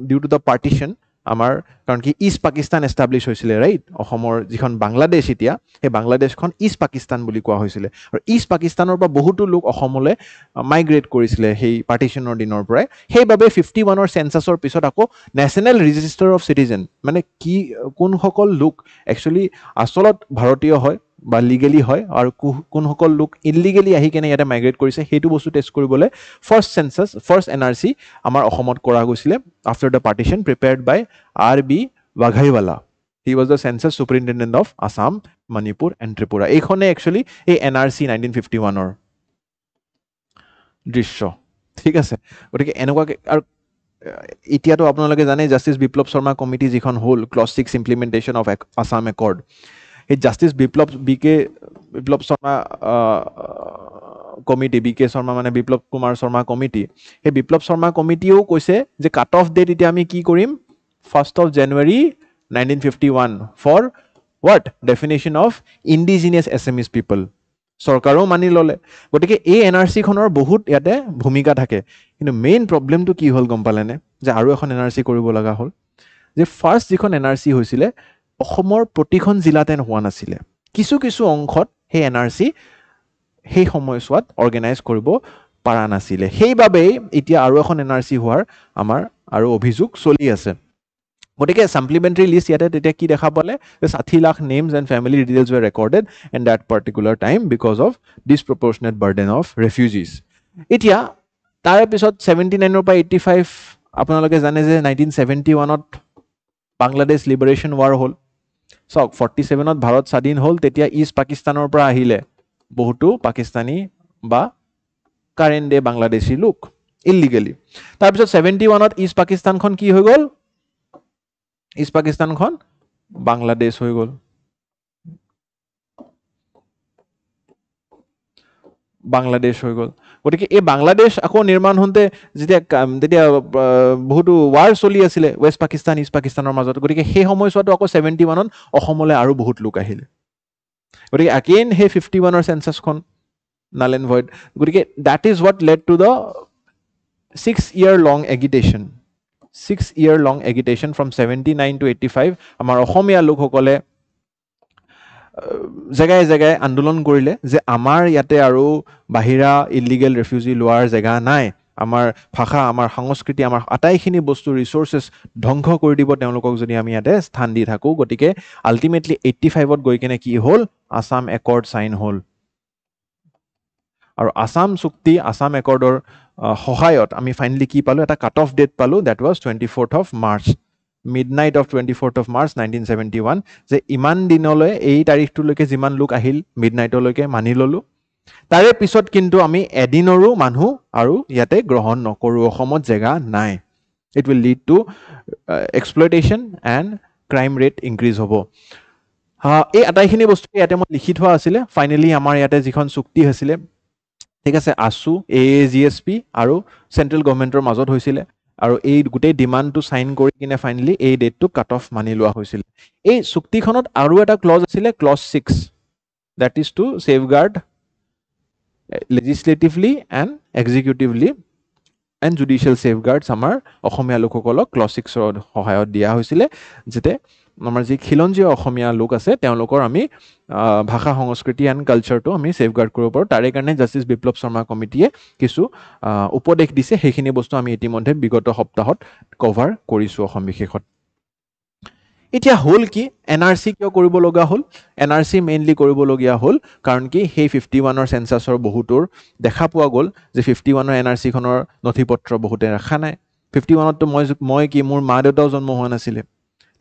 ডিউ টু দ্য পাৰ্টিশ্যন আমাৰ কাৰণ কি ইষ্ট পাকিস্তান এষ্টাব্লিছ হৈছিলে ৰাইট অসমৰ যিখন বাংলাদেশ এতিয়া সেই বাংলাদেশখন ইষ্ট পাকিস্তান বুলি কোৱা হৈছিলে আৰু ইষ্ট পাকিস্তানৰ পৰা বহুতো লোক অসমলৈ মাইগ্ৰেট কৰিছিলে সেই পাৰ্টিশ্যনৰ দিনৰ পৰাই সেইবাবে 51ৰ চেঞ্চাছৰ পিছত আকৌ নেশ্যনেল ৰেজিষ্টাৰ অফ চিটিজেন মানে কি কোনসকল লোক একচুৱেলি আচলত ভাৰতীয় হয় বা লিগেলি হয় আৰু কোনসকল লোক ইলিগেলি আহি কেনে ইয়াতে মাইগ্ৰেট কৰিছে সেইটো বস্তু টেষ্ট কৰিবলৈ ফাৰ্ষ্ট চেঞ্চাছ ফাৰ্ষ্ট NRC আমাৰ অসমত কৰা গৈছিলে after the partition prepared by RB ৱাঘাইৱালা he was the census superintendent of Assam Manipur and Tripura এইখনে একচুৱেলি এই NRC 1951ৰ দৃশ্য ঠিক আছে গতিকে এনেকুৱাকৈ আৰু এতিয়াতো আপোনালোকে জানে জাষ্টিছ বিপ্লৱ শৰ্মা কমিটি যিখন হ'ল clause 6 implementation of Assam accord এই justice Biplab Sharma committee BK Sharma মানে বিপ্লৱ কুমাৰ শৰ্মা কমিটি সেই বিপ্লৱ শৰ্মা কমিটিয়েও কৈছে যে কাট অফ ডেট এতিয়া আমি কি কৰিম 1st of January 1951 for what definition of indigenous Assamese people চৰকাৰেও মানি ল'লে গতিকে এই NRCখনৰ বহুত ইয়াতে ভূমিকা থাকে কিন্তু মেইন প্ৰব্লেমটো কি হ'ল গম পালেনে যে আৰু এখন NRC কৰিব লগা হ'ল যে ফাৰ্ষ্ট যিখন NRC হৈছিলে অসমৰ প্ৰতিখন জিলাতে হোৱা নাছিলে কিছু কিছু অংশত সেই NRC সেই সময়ছোৱাত অৰ্গেনাইজ কৰিব পৰা নাছিলে সেইবাবেই এতিয়া আৰু এখন NRC হোৱাৰ আমাৰ আৰু অভিযোগ চলি আছে গতিকে সাপ্লিমেণ্টাৰী লিষ্ট ইয়াতে তেতিয়া কি দেখা পালে যে 60 lakh names and family details were recorded and that particular time because of disproportionate burden of refugees এতিয়া তাৰে পিছত 79ৰ পৰা 85 আপোনালোকে জানে যে 1971ত বাংলাদেশ লিবাৰেশ্যন ৱাৰ হ'ল চাওক 47ত ভাৰত স্বাধীন হ'ল তেতিয়া ইষ্ট পাকিস্তানৰ পৰা আহিলে বহুতো পাকিস্তানী বা কাৰেণ্ট ডে বাংলাদেশী লোক ইলিগেলি তাৰপিছত 71ত ইষ্ট পাকিস্তানখন কি হৈ গ'ল ইষ্ট পাকিস্তানখন বাংলাদেশ হৈ গ'ল গতিকে এই বাংলাদেশ আকৌ নিৰ্মাণ হওঁতে যেতিয়া বহুতো ৱাৰ চলি আছিলে ৱেষ্ট পাকিস্তান ইষ্ট পাকিস্তানৰ মাজত গতিকে সেই সময়ছোৱাতো আকৌ 71ত অসমলৈ আৰু বহুত লোক আহিলে গতিকে আগেইন সেই 51ৰ চেঞ্চাছখন null and void গতিকে that is what led to the 6-year long agitation from 79 to 85 আমাৰ অসমীয়া লোকসকলে জেগাই জেগাই আন্দোলন কৰিলে যে আমাৰ ইয়াতে আৰু বাহিৰা ইলিগেল ৰেফিউজি লোৱাৰ জেগা নাই, আমাৰ ভাষা, আমাৰ সংস্কৃতি, আমাৰ আটাইখিনি বস্তু ৰিচোৰ্চেছ ধ্বংস কৰি দিব তেওঁলোকক যদি আমি ইয়াতে স্থান দি থাকোঁ। গতিকে আল্টিমেটলি 85ত গৈ কিনে কি হ'ল, আছাম একৰ্ড চাইন হ'ল। আৰু আছাম চুক্তি, আছাম একৰ্ডৰ সহায়ত আমি ফাইনেলি কি পালোঁ, এটা কাট অফ ডেট পালোঁ, that was 24th of March, midnight of 24th of March 1971, যে ইমান দিনলৈ এই তাৰিখটোলৈকে যিমান লোক আহিল মিডনাইটলৈকে মানি ল'লোঁ। তাৰে পিছত কিন্তু আমি এদিনৰো মানুহ আৰু ইয়াতে গ্ৰহণ নকৰোঁ, অসমত জেগা নাই। It will lead two exploitation and crime rate increase হ'ব। এই আটাইখিনি বস্তু ইয়াতে মই লিখি থোৱা আছিলে। ফাইনেলি আমাৰ ইয়াতে যিখন চুক্তি হৈছিলে, ঠিক আছে, আছু, AAGSP আৰু চেণ্ট্ৰেল গভৰ্ণমেণ্টৰ মাজত হৈছিলে, আৰু এই গোটেই ডিমাণ্ডটো চাইন কৰি কিনে ফাইনেলি এই ডেটটো কাট অফ মানি লোৱা হৈছিলে। এই চুক্তিখনত আৰু এটা ক্লজ আছিলে, clause 6, that is to safeguard legislatively and executively and judicial safeguards আমাৰ অসমীয়া লোকসকলক ক্লজ 6ৰ সহায়ত দিয়া হৈছিলে, যাতে আমাৰ যি খিলঞ্জীয়া অসমীয়া লোক আছে তেওঁলোকৰ আমি ভাষা, সংস্কৃতি এণ্ড কালচাৰটো আমি ছেফগাৰ্ড কৰিব পাৰোঁ। তাৰে কাৰণে জাষ্টিছ বিপ্লৱ শৰ্মা কমিটিয়ে কিছু উপদেশ দিছে। সেইখিনি বস্তু আমি ইতিমধ্যে বিগত সপ্তাহত কভাৰ কৰিছোঁ অসম বিশেষত। এতিয়া হ'ল কি, NRC কিয় কৰিব লগা হ'ল? NRC মেইনলি কৰিবলগীয়া হ'ল কাৰণ কি সেই 51ৰ চেঞ্চাছৰ বহুতৰ দেখা পোৱা গ'ল যে 51ৰ NRCখনৰ নথি পত্ৰ বহুতে ৰখা নাই। 51ততো মই কি, মোৰ মা দেউতাও জন্ম হোৱা নাছিলে,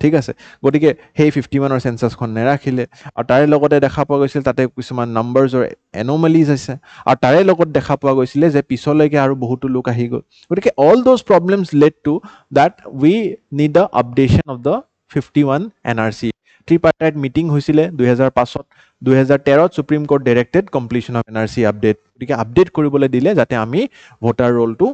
ঠিক আছে। গতিকে সেই 51ৰ চেঞ্চাছখন নেৰাখিলে, আৰু তাৰে লগতে দেখা পোৱা গৈছিল তাতে কিছুমান নাম্বাৰ্ছৰ এন'মেলিজ আছে, আৰু তাৰে লগত দেখা পোৱা গৈছিলে যে পিছলৈকে আৰু বহুতো লোক আহি গ'ল। গতিকে all those problems led to that we need the updation of the 51 NRC। Tripartite meeting হৈছিলে 2005ত। 2013ত Supreme Court directed completion of NRC update. গতিকে আপডেট কৰিবলৈ দিলে যাতে আমি ভোটাৰ ৰোলটো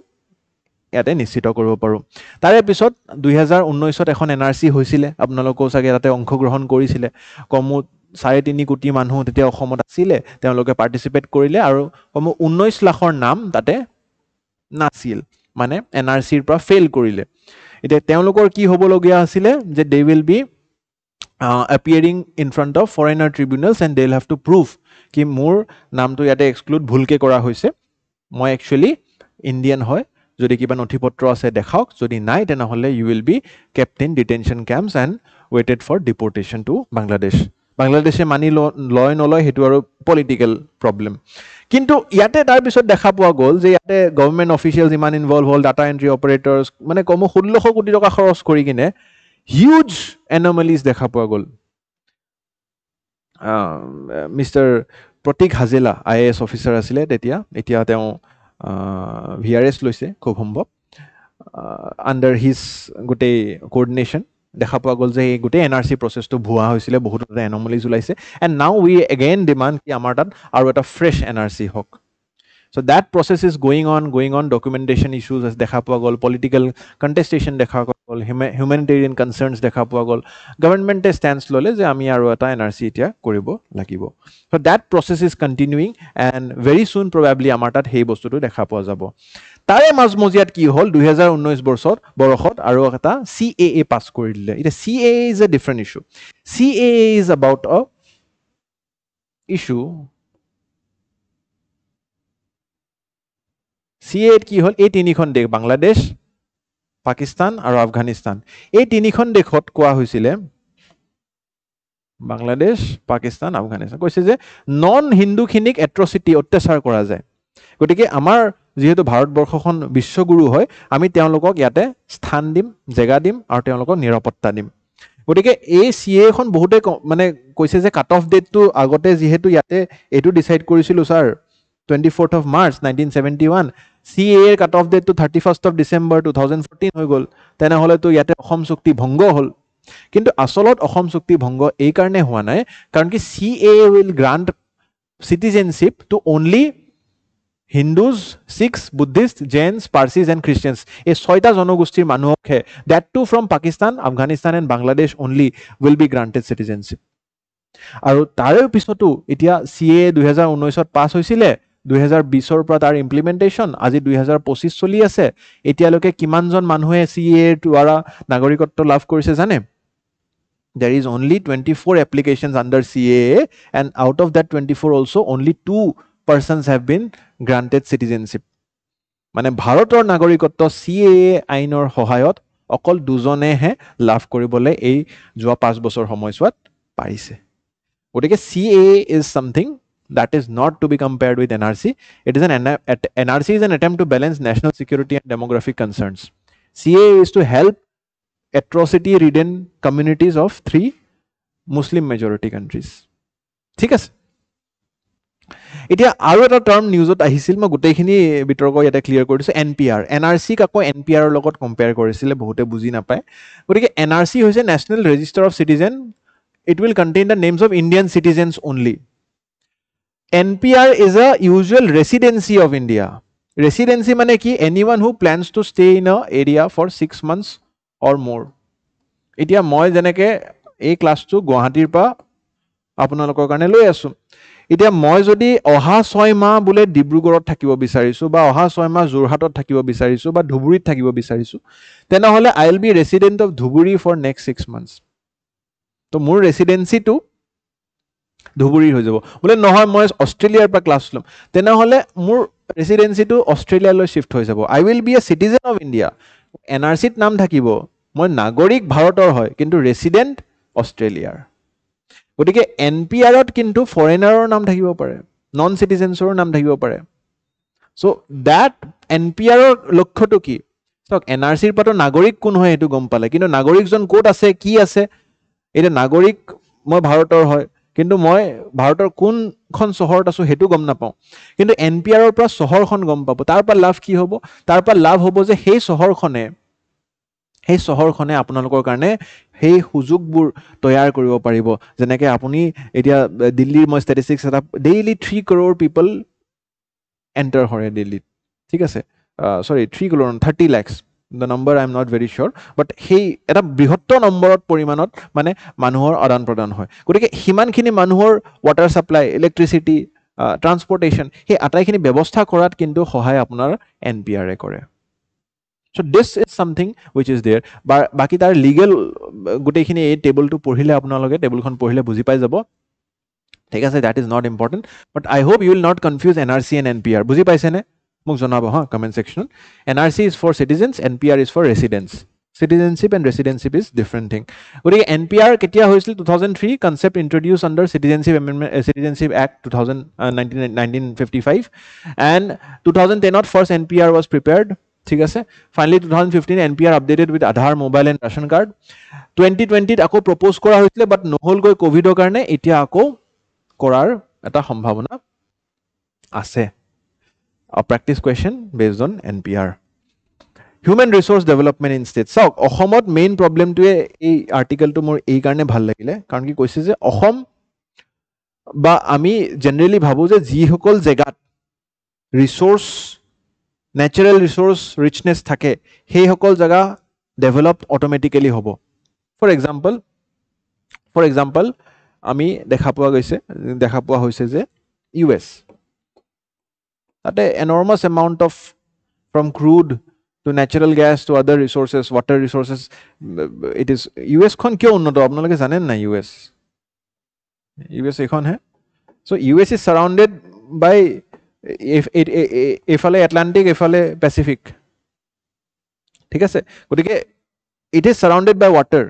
ইয়াতে নিশ্চিত কৰিব পাৰোঁ। তাৰে পিছত 2019ত এখন NRC হৈছিলে, আপোনালোকেও চাগে তাতে অংশগ্ৰহণ কৰিছিলে। কমো 3.5 কোটি মানুহ তেতিয়া অসমত আছিলে, তেওঁলোকে পাৰ্টিচিপেট কৰিলে, আৰু কমো 19 লাখৰ নাম তাতে নাছিল, মানে NRCৰ পৰা ফেইল কৰিলে। এতিয়া তেওঁলোকৰ কি হ'বলগীয়া আছিলে যে they will be appearing in front of foreigner tribunals and they'll have to prove কি মোৰ নামটো ইয়াতে এক্সক্লুড ভুলকে কৰা হৈছে, মই একচুৱেলি ইণ্ডিয়ান হয়, যদি কিবা নথিপত্ৰ আছে দেখাওক, যদি নাই তেনেহ'লে you will be kept in detention camps and waited for deportation to Bangladesh. বাংলাদেশে মানি লয় নলয় সেইটো আৰু পলিটিকেল প্ৰব্লেম। কিন্তু ইয়াতে তাৰপিছত দেখা পোৱা গ'ল যে ইয়াতে গভৰ্ণমেণ্ট অফিচিয়েলছ ইমান ইনভলভ হ'ল, ডাটা এণ্ট্ৰি অপাৰেটৰ্ছ, মানে কমো 1600 কোটি টকা খৰচ কৰি কিনে হিউজ এন'মেলিজ দেখা পোৱা গ'ল। মিষ্টাৰ প্ৰতীক হাজেলা IAS অফিচাৰ আছিলে তেতিয়া, এতিয়া তেওঁ VRS লৈছে খুব সম্ভৱ। আণ্ডাৰ হিজ গোটেই কোঅৰ্ডিনেশ্যন দেখা পোৱা গ'ল যে এই গোটেই NRC প্ৰচেছটো ভুৱা হৈছিলে, বহুতো তাতে এন'মেলিজ ওলাইছে। And now we again demand কি আমাৰ তাত আৰু এটা ফ্ৰেছ NRC হওক। So that process is going on, documentation issues দেখা পোৱা গ'ল, political contestation দেখা গ'ল, humanitarian concerns দেখা পোৱা গ'ল। গভৰ্ণমেণ্টে ষ্টেন্স ল'লে যে আমি আৰু এটা NRC এতিয়া কৰিব লাগিব। So that process is continuing and very soon probably আমাৰ তাত সেই বস্তুটো দেখা পোৱা যাব। তাৰে মাজমজিয়াত কি হ'ল, 2019 বৰ্ষত আৰু এটা CAA পাছ কৰি দিলে। এতিয়া CAA is a different issue. CAA is about a issue CAA কি হ'ল, এই তিনিখন দেশ বাংলাদেশ, পাকিস্তান আৰু আফগানিস্তান, এই তিনিখন দেশত কোৱা হৈছিলে, বাংলাদেশ, পাকিস্তান, আফগানিস্তান, কৈছে যে নন হিন্দুখিনিক এট্ৰচিটি, অত্যাচাৰ কৰা যায়। গতিকে আমাৰ যিহেতু ভাৰতবৰ্ষখন বিশ্বগুৰু হয়, আমি তেওঁলোকক ইয়াতে স্থান দিম, জেগা দিম, আৰু তেওঁলোকক নিৰাপত্তা দিম। গতিকে এই CAAখন বহুতে মানে কৈছে যে কাট অফ ডেটটো আগতে যিহেতু ইয়াতে এইটো ডিচাইড কৰিছিলোঁ ছাৰ 24th of March 1971, CAAৰ কাট অফ ডেটটো 31st of December 2014 হৈ গ'ল, তেনেহ'লেতো ইয়াতে অসম চুক্তি ভংগ হ'ল। কিন্তু আচলত অসম চুক্তি ভংগ এই কাৰণে হোৱা নাই, কাৰণ কি CAA will grant citizenship to only Hindus, Sikhs, Buddhists, Jains, Parsis and Christians, এই 6টা জনগোষ্ঠীৰ মানুহকহে, that to from Pakistan, Afghanistan and Bangladesh only will be granted citizenship. আৰু তাৰে পিছতো এতিয়া CAA 2019ত পাছ হৈছিলে, 2020ৰ পৰা তাৰ ইমপ্লিমেণ্টেশ্যন, আজি 2025 চলি আছে। এতিয়ালৈকে কিমানজন মানুহে CAAৰ দ্বাৰা নাগৰিকত্ব লাভ কৰিছে জানে? There is only 24 applications under CAA, and out of that 24 also only 2 persons have been granted citizenship. মানে ভাৰতৰ নাগৰিকত্ব CAA আইনৰ সহায়ত অকল দুজনেহে লাভ কৰিবলৈ এই যোৱা 5 বছৰ সময়ছোৱাত পাৰিছে। গতিকে CAA is something that is not to be compared with NRC. It is NRC is an attempt to balance national security and demographic concerns. CAA is to help atrocity-ridden communities of 3 Muslim majority countries. ঠিক আছে। এতিয়া আৰু এটা term নিউজত আহিছিল, মই গোটেইখিনি বিতৰ্ক ইয়াতে ক্লিয়াৰ কৰি দিছোঁ। NPR, NRCক আকৌ NPR লগত কম্পেয়াৰ কৰিছিলে, বহুতে বুজি নাপায়। গতিকে NRC হৈছে national register of citizen. It will contain the names of Indian citizens only. NPR is a usual residency of India. Residency মানে কি? Anyone who plans to stay in a area for 6 months or more. এতিয়া মই যেনেকে এই ক্লাছটো গুৱাহাটীৰ পৰা আপোনালোকৰ কাৰণে লৈ আছো। এতিয়া মই যদি অহা 6 মাহ বোলে ডিব্ৰুগড়ত থাকিব বিচাৰিছো, বা অহা 6 মাহ যোৰহাটত থাকিব বিচাৰিছো, বা ধুবুৰীত থাকিব বিচাৰিছো, তেনেহ'লে I will be resident of Dhubri for next 6 months. তো মোৰ ৰেচিডেন্সিটো ধুবুৰীৰ হৈ যাব। বোলে নহয় মই অষ্ট্ৰেলিয়াৰ পৰা ক্লাছ ল'ম, তেনেহ'লে মোৰ ৰেচিডেন্সিটো অষ্ট্ৰেলিয়ালৈ শিফট হৈ যাব। I will be a citizen of India. NRCত নাম থাকিব মই নাগৰিক ভাৰতৰ হয়, কিন্তু ৰেচিডেণ্ট অষ্ট্ৰেলিয়াৰ। গতিকে NPRত কিন্তু ফৰেনাৰৰ নাম থাকিব পাৰে, নন চিটিজেন্সৰো নাম থাকিব পাৰে। চ' দ্যাট NPRৰ লক্ষ্যটো কি? চাওক, NRCৰ পৰাতো নাগৰিক কোন হয় সেইটো গম পালে, কিন্তু নাগৰিকজন ক'ত আছে, কি আছে? এতিয়া নাগৰিক মই ভাৰতৰ হয়, কিন্তু মই ভাৰতৰ কোনখন চহৰত আছো সেইটো গম নাপাওঁ। কিন্তু NPRৰ পৰা চহৰখন গম পাব। তাৰ পৰা লাভ কি হ'ব? তাৰ পৰা লাভ হ'ব যে সেই চহৰখনে আপোনালোকৰ কাৰণে সেই সুযোগবোৰ তৈয়াৰ কৰিব পাৰিব। যেনেকৈ আপুনি এতিয়া দিল্লীৰ মই ষ্টেটিষ্টিক্স এটা, ডেইলি 3 crore পিপল এণ্টাৰ হয় দিল্লীত, ঠিক আছে। চৰি 3 crore, 30 lakhs, the number I am not very sure, but সেই এটা বৃহত্তৰ নম্বৰত পৰিমাণত মানে মানুহৰ আদান প্ৰদান হয়। গতিকে সিমানখিনি মানুহৰ ৱাটাৰ ছাপ্লাই, ইলেক্ট্ৰিচিটি, ট্ৰান্সপৰ্টেশ্যন, সেই আটাইখিনি ব্যৱস্থা কৰাত কিন্তু সহায় আপোনাৰ NPRে কৰে। So this is something which is there. বাকি তাৰ লিগেল গোটেইখিনি এই টেবুলটো পঢ়িলে আপোনালোকে টেবুলখন পঢ়িলে বুজি পাই যাব, ঠিক আছে। That is not important, but I hope you will not confuse NRC and NPR। বুজি পাইছেনে? মোক জনাব হা কমেণ্ট ছেকশ্যনত। NRC is for citizens, NPR is for residents. Citizenship and residency is different thing. গতিকে NPR কেতিয়া হৈছিল? 2003, concept introduced under Citizenship Act 1955, and 2010 first NPR was prepared. ঠিক আছে। Finally 2015 NPR updated with Aadhaar, mobile and ration card. 2020 আকৌ propose কৰা হৈছিলে, বাট নহ'লগৈ ক'ভিডৰ কাৰণে। এতিয়া আকৌ কৰাৰ এটা সম্ভাৱনা আছে। Practice question based on NPR। Human resource development in state. চাওক, অসমত মেইন প্ৰব্লেমটোৱে, এই আৰ্টিকেলটো মোৰ এই কাৰণে ভাল লাগিলে, কাৰণ কি কৈছে যে অসম, বা আমি জেনেৰেলি ভাবোঁ যে যিসকল জেগাত ৰিচোৰ্চ, নেচাৰেল ৰিচোৰ্চ ৰিচনেছ থাকে, সেইসকল জেগা ডেভেলপ অট'মেটিকেলি হ'ব। ফৰ এক্সাম্পল আমি দেখা পোৱা হৈছে যে US, তাতে enormous amount of from crude to natural gas to other resources, water resources. It is US খন কিয় উন্নত আপোনালোকে জানেন নাই? US এখন হে। So US is surrounded by এফালে Atlantic, এফালে Pacific, ঠিক আছে। গতিকে it is surrounded by water,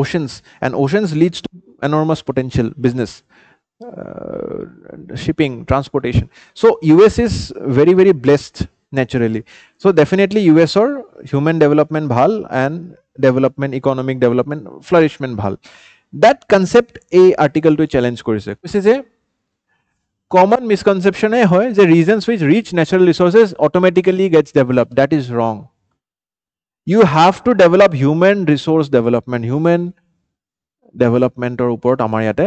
oceans, and oceans leads to enormous potential business, shipping, transportation. So US is very, very blessed naturally. So definitely US or human development bhal and development, economic development, flourishment bhal. That concept a article to challenge korise. This is a common misconception hoy je regions which reach natural resources automatically gets developed. That is wrong. You have to develop human resource development. Human development or uport amar yate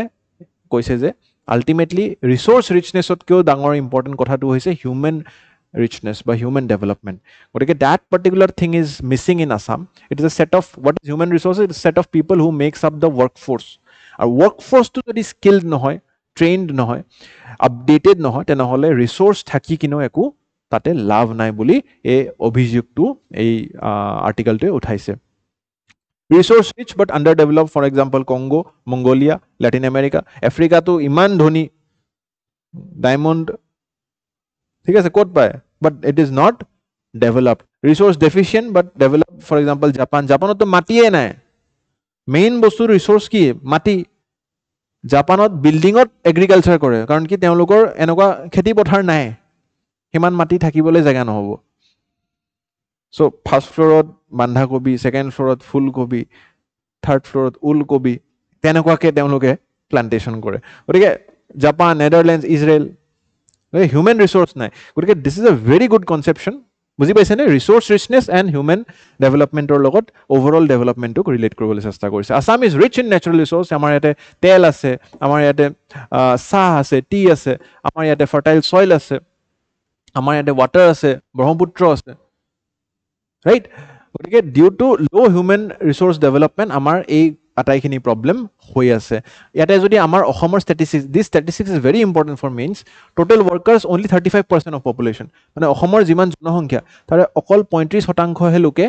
koise je ultimately resource richness ot kyo dangor important kotha tu hoise human richness by human development. Gotike that particular thing is missing in Assam. It is a set of, what is human resources? It is a set of people who makes up the workforce. Our workforce to jodi skilled nohoy, trained nohoy, updated nohoy, tenahole resource thaki kino eku tate lav nai boli e obhijog tu ei article to uthaise. Resource rich but under develop, for example Congo, Mongolia, Latin America, আফ্ৰিকাটো ইমান ধনী, diamond, ঠিক আছে, ক'ত পায়, but it is not developed. Resource deficient but develop, for example Japan, জাপানততো মাটিয়ে নাই, মেইন বস্তু ৰিচোৰ্চ কি, মাটি। জাপানত বিল্ডিঙত এগ্ৰিকালচাৰ কৰে, কাৰণ কি তেওঁলোকৰ এনেকুৱা খেতি পথাৰ নাই, সিমান মাটি থাকিবলৈ জেগা নহ'ব। চ' ফাৰ্ষ্ট ফ্ল'ৰত বন্ধাকবি, ছেকেণ্ড ফ্ল'ৰত ফুলকবি, থাৰ্ড ফ্ল'ৰত ওলকবি, তেনেকুৱাকৈ তেওঁলোকে প্লান্টেশ্যন কৰে। গতিকে Japan, Netherlands, Israel, human resource নাই। গতিকে this is a very good conception, বুজি পাইছেনে? ৰিচোৰ্চ ৰিচনেছ এণ্ড হিউমেন ডেভেলপমেণ্টৰ লগত অভাৰঅল ডেভেলপমেণ্টটোক ৰিলেট কৰিবলৈ চেষ্টা কৰিছে। Assam is rich in natural resource. আমাৰ ইয়াতে তেল আছে, আমাৰ ইয়াতে চাহ আছে, টি আছে, আমাৰ ইয়াতে ফাৰ্টাইল চইল আছে, আমাৰ ইয়াতে ৱাটাৰ আছে, ব্ৰহ্মপুত্ৰ আছে, ৰাইট? গতিকে ডিউ টু ল' হিউমেন ৰিচোৰ্চ ডেভেলপমেণ্ট আমাৰ এই আটাইখিনি প্ৰব্লেম হৈ আছে। ইয়াতে যদি আমাৰ অসমৰ statistics, this statistics is very important for mains. Total workers only 35% of population, মানে অসমৰ যিমান জনসংখ্যা তাৰে অকল 35% লোকে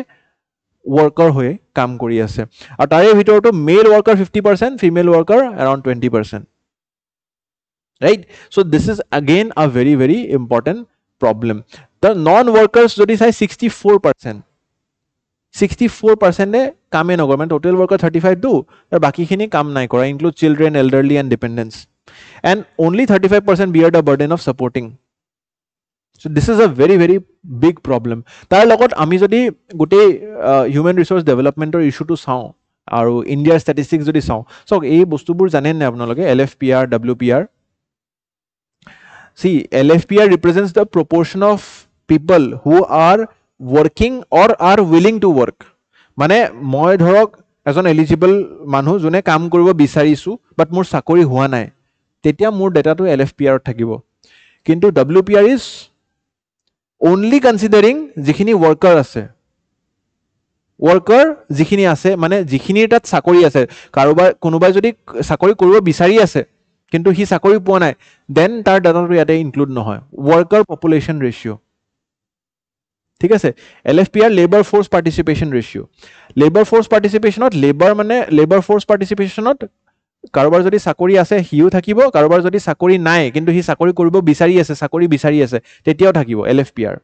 ৱৰ্কাৰ হৈ কাম কৰি আছে, আৰু তাৰে ভিতৰতো male worker 50%, female worker around 20%, right? So' this is again a very very important problem. The non workers যদি চাই 64%, 64%এ কামেই নকৰে, মানে টোটেল ৱৰ্কাৰ 35টো, আৰু বাকীখিনি কাম নাই কৰা, include children, elderly and dependents, and only 35% bear the burden of supporting. So' this is a very very big problem. তাৰ লগত আমি যদি গোটেই হিউমেন ৰিচোৰ্চ ডেভেলপমেণ্টৰ ইছ্যুটো চাওঁ আৰু ইণ্ডিয়াৰ ষ্টেটিষ্টিক্স যদি চাওঁ, চাওক এই বস্তুবোৰ জানে নে আপোনালোকে? LFPR, WPR, see LFPR represents the proportion of people who are working or are willing to work. মানে মই ধৰক এজন এলিজিবল মানুহ যোনে কাম কৰিব বিচাৰিছোঁ বাট মোৰ চাকৰি হোৱা নাই, তেতিয়া মোৰ ডেটাটো LFPR থাকিব। কিন্তু WPR ইজ অনলি কনচিডাৰিং যিখিনি ৱৰ্কাৰ আছে, ৱৰ্কাৰ যিখিনি আছে, মানে যিখিনিৰ তাত চাকৰি আছে। কাৰোবাৰ কোনোবাই যদি চাকৰি কৰিব বিচাৰি আছে কিন্তু সি চাকৰি পোৱা নাই, দেন তাৰ ডাটাটো ইয়াতে ইনক্লুড নহয়। ৱৰ্কাৰ পপুলেশ্যন ৰেচিঅ', ঠিক আছে? LFPR labour force participation ratio'. Labour force পাৰ্টিচিপেশ্যনত, লেবাৰ মানে লেবাৰ ফ'ৰ্চ পাৰ্টিচিপেশ্যনত কাৰোবাৰ যদি চাকৰি আছে সিও থাকিব, কাৰোবাৰ যদি চাকৰি নাই কিন্তু সি চাকৰি কৰিব বিচাৰি আছে, চাকৰি বিচাৰি আছে, তেতিয়াও থাকিব LFPR।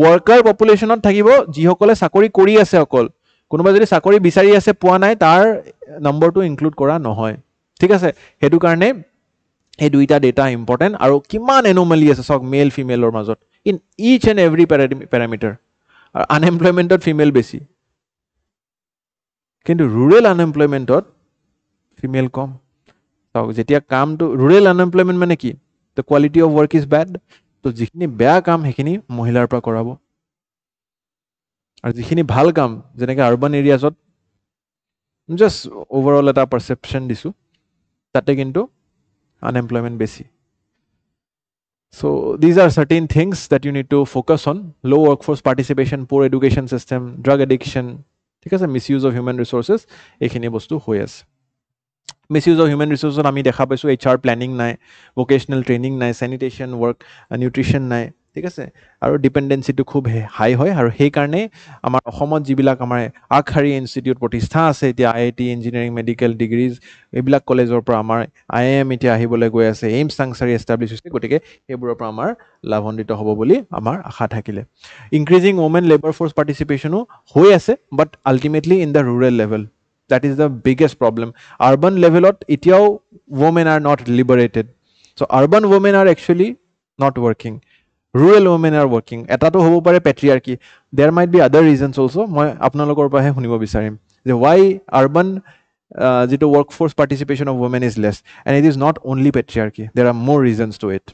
ৱৰ্কাৰ পপুলেশ্যনত থাকিব যিসকলে চাকৰি কৰি আছে অকল, কোনোবাই যদি চাকৰি বিচাৰি আছে পোৱা নাই, তাৰ নম্বৰটো ইনক্লুড কৰা নহয়, ঠিক আছে? সেইটো কাৰণে এই দুইটা ডেটা ইম্পৰ্টেণ্ট। আৰু কিমান এনোমালি আছে চাওক মেল ফিমেলৰ মাজত, in each and every parameter. আৰু আনএমপ্লয়মেণ্টত ফিমেল বেছি, কিন্তু ৰুৰেল আনএমপ্লয়মেণ্টত ফিমেল কম। চাওক যেতিয়া কামটো, ৰুৰেল আনএমপ্লয়মেণ্ট মানে কি? The quality of work is bed. তো যিখিনি বেয়া কাম সেইখিনি মহিলাৰ পৰা কৰাব, আৰু যিখিনি ভাল কাম যেনেকৈ আৰ্বান এৰিয়াজত, জাষ্ট অভাৰঅল এটা পাৰচেপশ্যন দিছোঁ, তাতে কিন্তু unemployment বেছি। So these are certain things that you need to focus on: low workforce participation, poor education system, drug addiction, ঠিক আছে, misuse of human resources, এইখিনি বস্তু হৈ আছে। মিছইউজ অফ হিউমেন ৰিচোৰ্চত আমি দেখা পাইছোঁ HR প্লেনিং নাই, ভোকেশ্যনেল ট্ৰেইনিং নাই, চেনিটেশ্যন, ৱৰ্ক নিউট্ৰিশ্যন নাই, ঠিক আছে? আৰু ডিপেণ্ডেঞ্চিটো খুব হাই হয়, আৰু সেইকাৰণে আমাৰ অসমত যিবিলাক আমাৰ আগশাৰী ইনষ্টিটিউট প্ৰতিষ্ঠা আছে এতিয়া, IIT, ইঞ্জিনিয়াৰিং, মেডিকেল, ডিগ্ৰীজ, এইবিলাক কলেজৰ পৰা আমাৰ IIM এতিয়া আহিবলৈ গৈ আছে, এইমছ চাংচাৰী এষ্টাব্লিছ হৈছে, গতিকে সেইবোৰৰ পৰা আমাৰ লাভান্বিত হ'ব বুলি আমাৰ আশা থাকিলে। ইনক্ৰিজিং ওমেন লেবাৰ ফ'ৰ্চ পাৰ্টিচিপেশ্যনো হৈ আছে, but ultimately in the rural level. That is the biggest problem. Urban level etiao women are not liberated. So urban women are actually not working. Rural women are working. Eta to hobo pare patriarchy. There might be other reasons also. Moi apnalokor pa he hunibo bisarim je why urban jito workforce participation of women is less, and it is not only patriarchy. There are more reasons to it.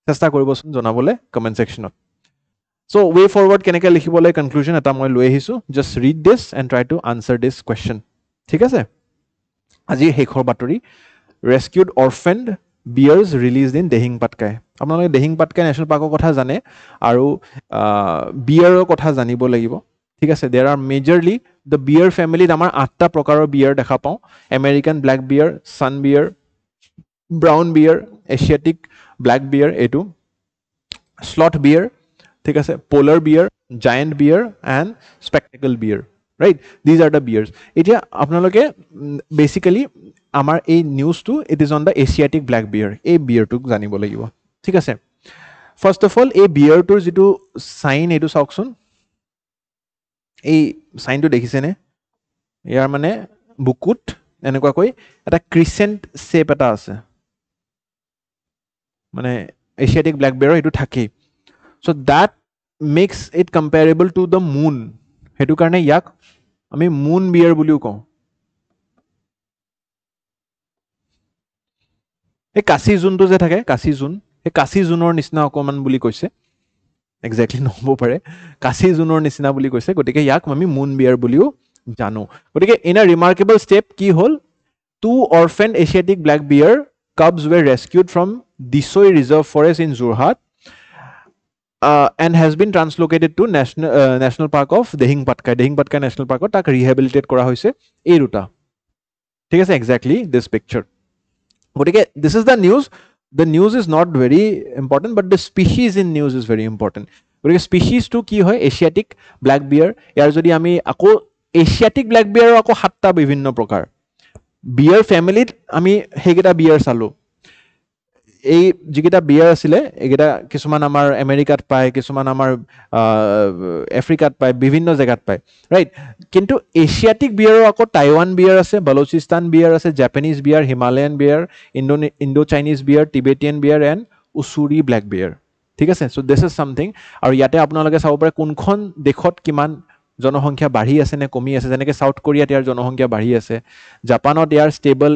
Chesta koribosun jonabole comment section ot. So way forward keneke likhibole conclusion eta moi loi ahisu. Just read this and try to answer this question. ঠিক আছে? আজি শেষৰ বাতৰি, ৰেস্কিউড অৰফেণ্ড বিয়াৰ্ছ released in Dihing Patkai. আপোনালোকে Dihing Patkai national পাৰ্কৰ কথা জানে, আৰু বিয়াৰৰ কথা জানিব লাগিব, ঠিক আছে? দেৰ আৰ মেজৰলি দ্য বিয়াৰ ফেমিলিত আমাৰ 8টা প্ৰকাৰৰ বিয়াৰ দেখা পাওঁ: আমেৰিকান ব্লেক বিয়াৰ, ছান বিয়াৰ, ব্ৰাউন বিয়াৰ, এছিয়াটিক ব্লেক বিয়াৰ, এইটো স্লট বিয়াৰ, ঠিক আছে, পলাৰ বিয়াৰ, জায়েণ্ট বিয়াৰ এণ্ড স্পেকটেকল বিয়াৰ, right? These are the beers. এতিয়া আপোনালোকে basically আমাৰ এই নিউজটো it is on the Asiatic black beer এই বিয়াৰটোক জানিব লাগিব ঠিক আছে ফাৰ্স্ট অফ অল এই বিয়াৰটোৰ যেটো সাইন এটো চাওকচোন এই সাইনটো দেখিছেনে ইয়াৰ মানে বুকুত এনেকুৱা কৈ এটা ক্রিসেন্ট শেপ এটা আছে মানে Asiatic black beer এটো থাকে so that makes it comparable to the moon হেতু কাৰণে ইয়াক আমি মুন বিয়াৰ বুলিও কওঁ এই কাশী জুনটো যে থাকে কাশী জুন এই কাশী জুনৰ নিচিনা অকমান বুলি কৈছে এক্স্যাক্টলি নহব পাৰে কাশী জুনৰ নিচিনা বুলি কৈছে গতিকে ইয়াক আমি মুন বিয়াৰ বুলিও জানো গতিকে ইন আ ৰিমাৰ্কেবল ষ্টেপ কি হল two orphaned Asiatic black bear cubs were rescued from Disoi Reserve Forest in Jorhat and has been translocated to National Park of Dehing Patkai National Park tak rehabilitate kora hoise ei ruta thik ase exactly this picture gotike this is the news is not very important but the species in news is very important gotike species to ki hoy Asiatic black bear yar jodi ami ako Asiatic black bear ako hatta bibhinno prokar bear family আমি হেগেটা বিয়াৰ চালো এই জিগেটা বিয়াৰ আছিলে এগেটা কিছুমান আমাৰ আমেৰিকাত পায় কিছুমান আমাৰ আফ্ৰিকাত পায় বিভিন্ন জায়গাত পায় ৰাইট কিন্তু এছিয়াটিক বিয়াৰৰ আকৌ টাইৱান বিয়াৰ আছে বালুচিস্তান বিয়াৰ আছে জাপানিজ বিয়াৰ হিমালয়ান বিয়াৰ ইণ্ডো চাইনিজ বিয়াৰ টিবেটিয়ান বিয়াৰ এণ্ড উচুৰি ব্লেক বিয়াৰ ঠিক আছে সো দিস ইজ সামথিং আৰু ইয়াতে আপোনালোকে চাব পাৰে কোনখন দেশত কিমান জনসংখ্যা বাঢ়ি আছে নে কমি আছে যেনেকৈ সাউথ কোৰিয়াত ইয়াৰ জনসংখ্যা বাঢ়ি আছে জাপানত ইয়াৰ ষ্টেবল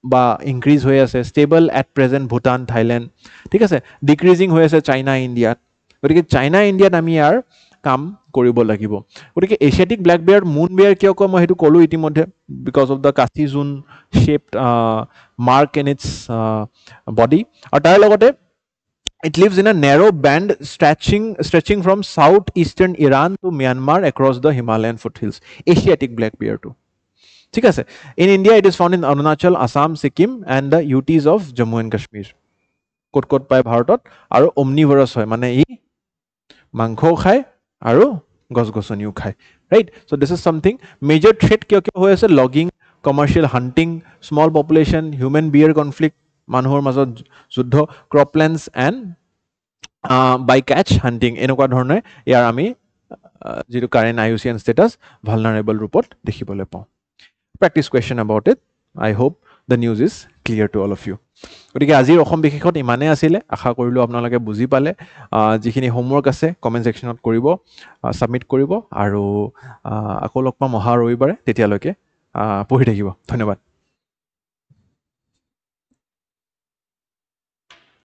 বা ইনক্ৰিজ হৈ আছে stable at present Bhutan Thailand ঠিক আছে ডিক্ৰিজিং হৈ আছে চাইনা ইণ্ডিয়াত গতিকে চাইনা ইণ্ডিয়াত আমি ইয়াৰ কাম কৰিব লাগিব গতিকে এছিয়াটিক ব্লেক বিয়াৰ মুন বিয়াৰ কিয় কম মই হেতু কলো ইতিমধ্যে because of the Kashi June shaped mark in it's body আৰু তাৰ লগতে it lives in a narrow band stretching from southeastern Iran to Myanmar across the Himalayan foothills. Asiatic black bear too. ঠিক আছে in India it is found in Arunachal, Assam, Sikkim and the UTs of Jammu and Kashmir. Kot পায় ভাৰতত আৰু omnivorous হয় মানে ই মাংসও খায় আৰু গছগছনিও খায় right so this is something major threat কিয় হৈ আছে logging commercial hunting small population human bear conflict মানুহৰ মাজত যুদ্ধ ক্ৰপল্যান্ডস এন্ড বাই ক্যাচ হান্টিং এনেকুৱা ধৰণে ইয়াৰ আমি যেটো কাৰেন্ট IUCN স্ট্যাটাস ভালনাৰেবল ৰূপত দেখিবলৈ পাওঁ প্ৰ্যাকটিস question about it I hope the news is clear to all of you গতিকে আজিৰ অসম বিশেষত ইমানে আছিল আশা কৰিলো আপোনালোকে বুজি পালে যিখিনি হোমৱৰ্ক আছে কমেন্ট সেকশনত কৰিব সাবমিট কৰিব আৰু আকৌ লগ পাম অহা ৰবিবাৰে তেতিয়ালৈকে পঢ়ি থাকিব ধন্যবাদ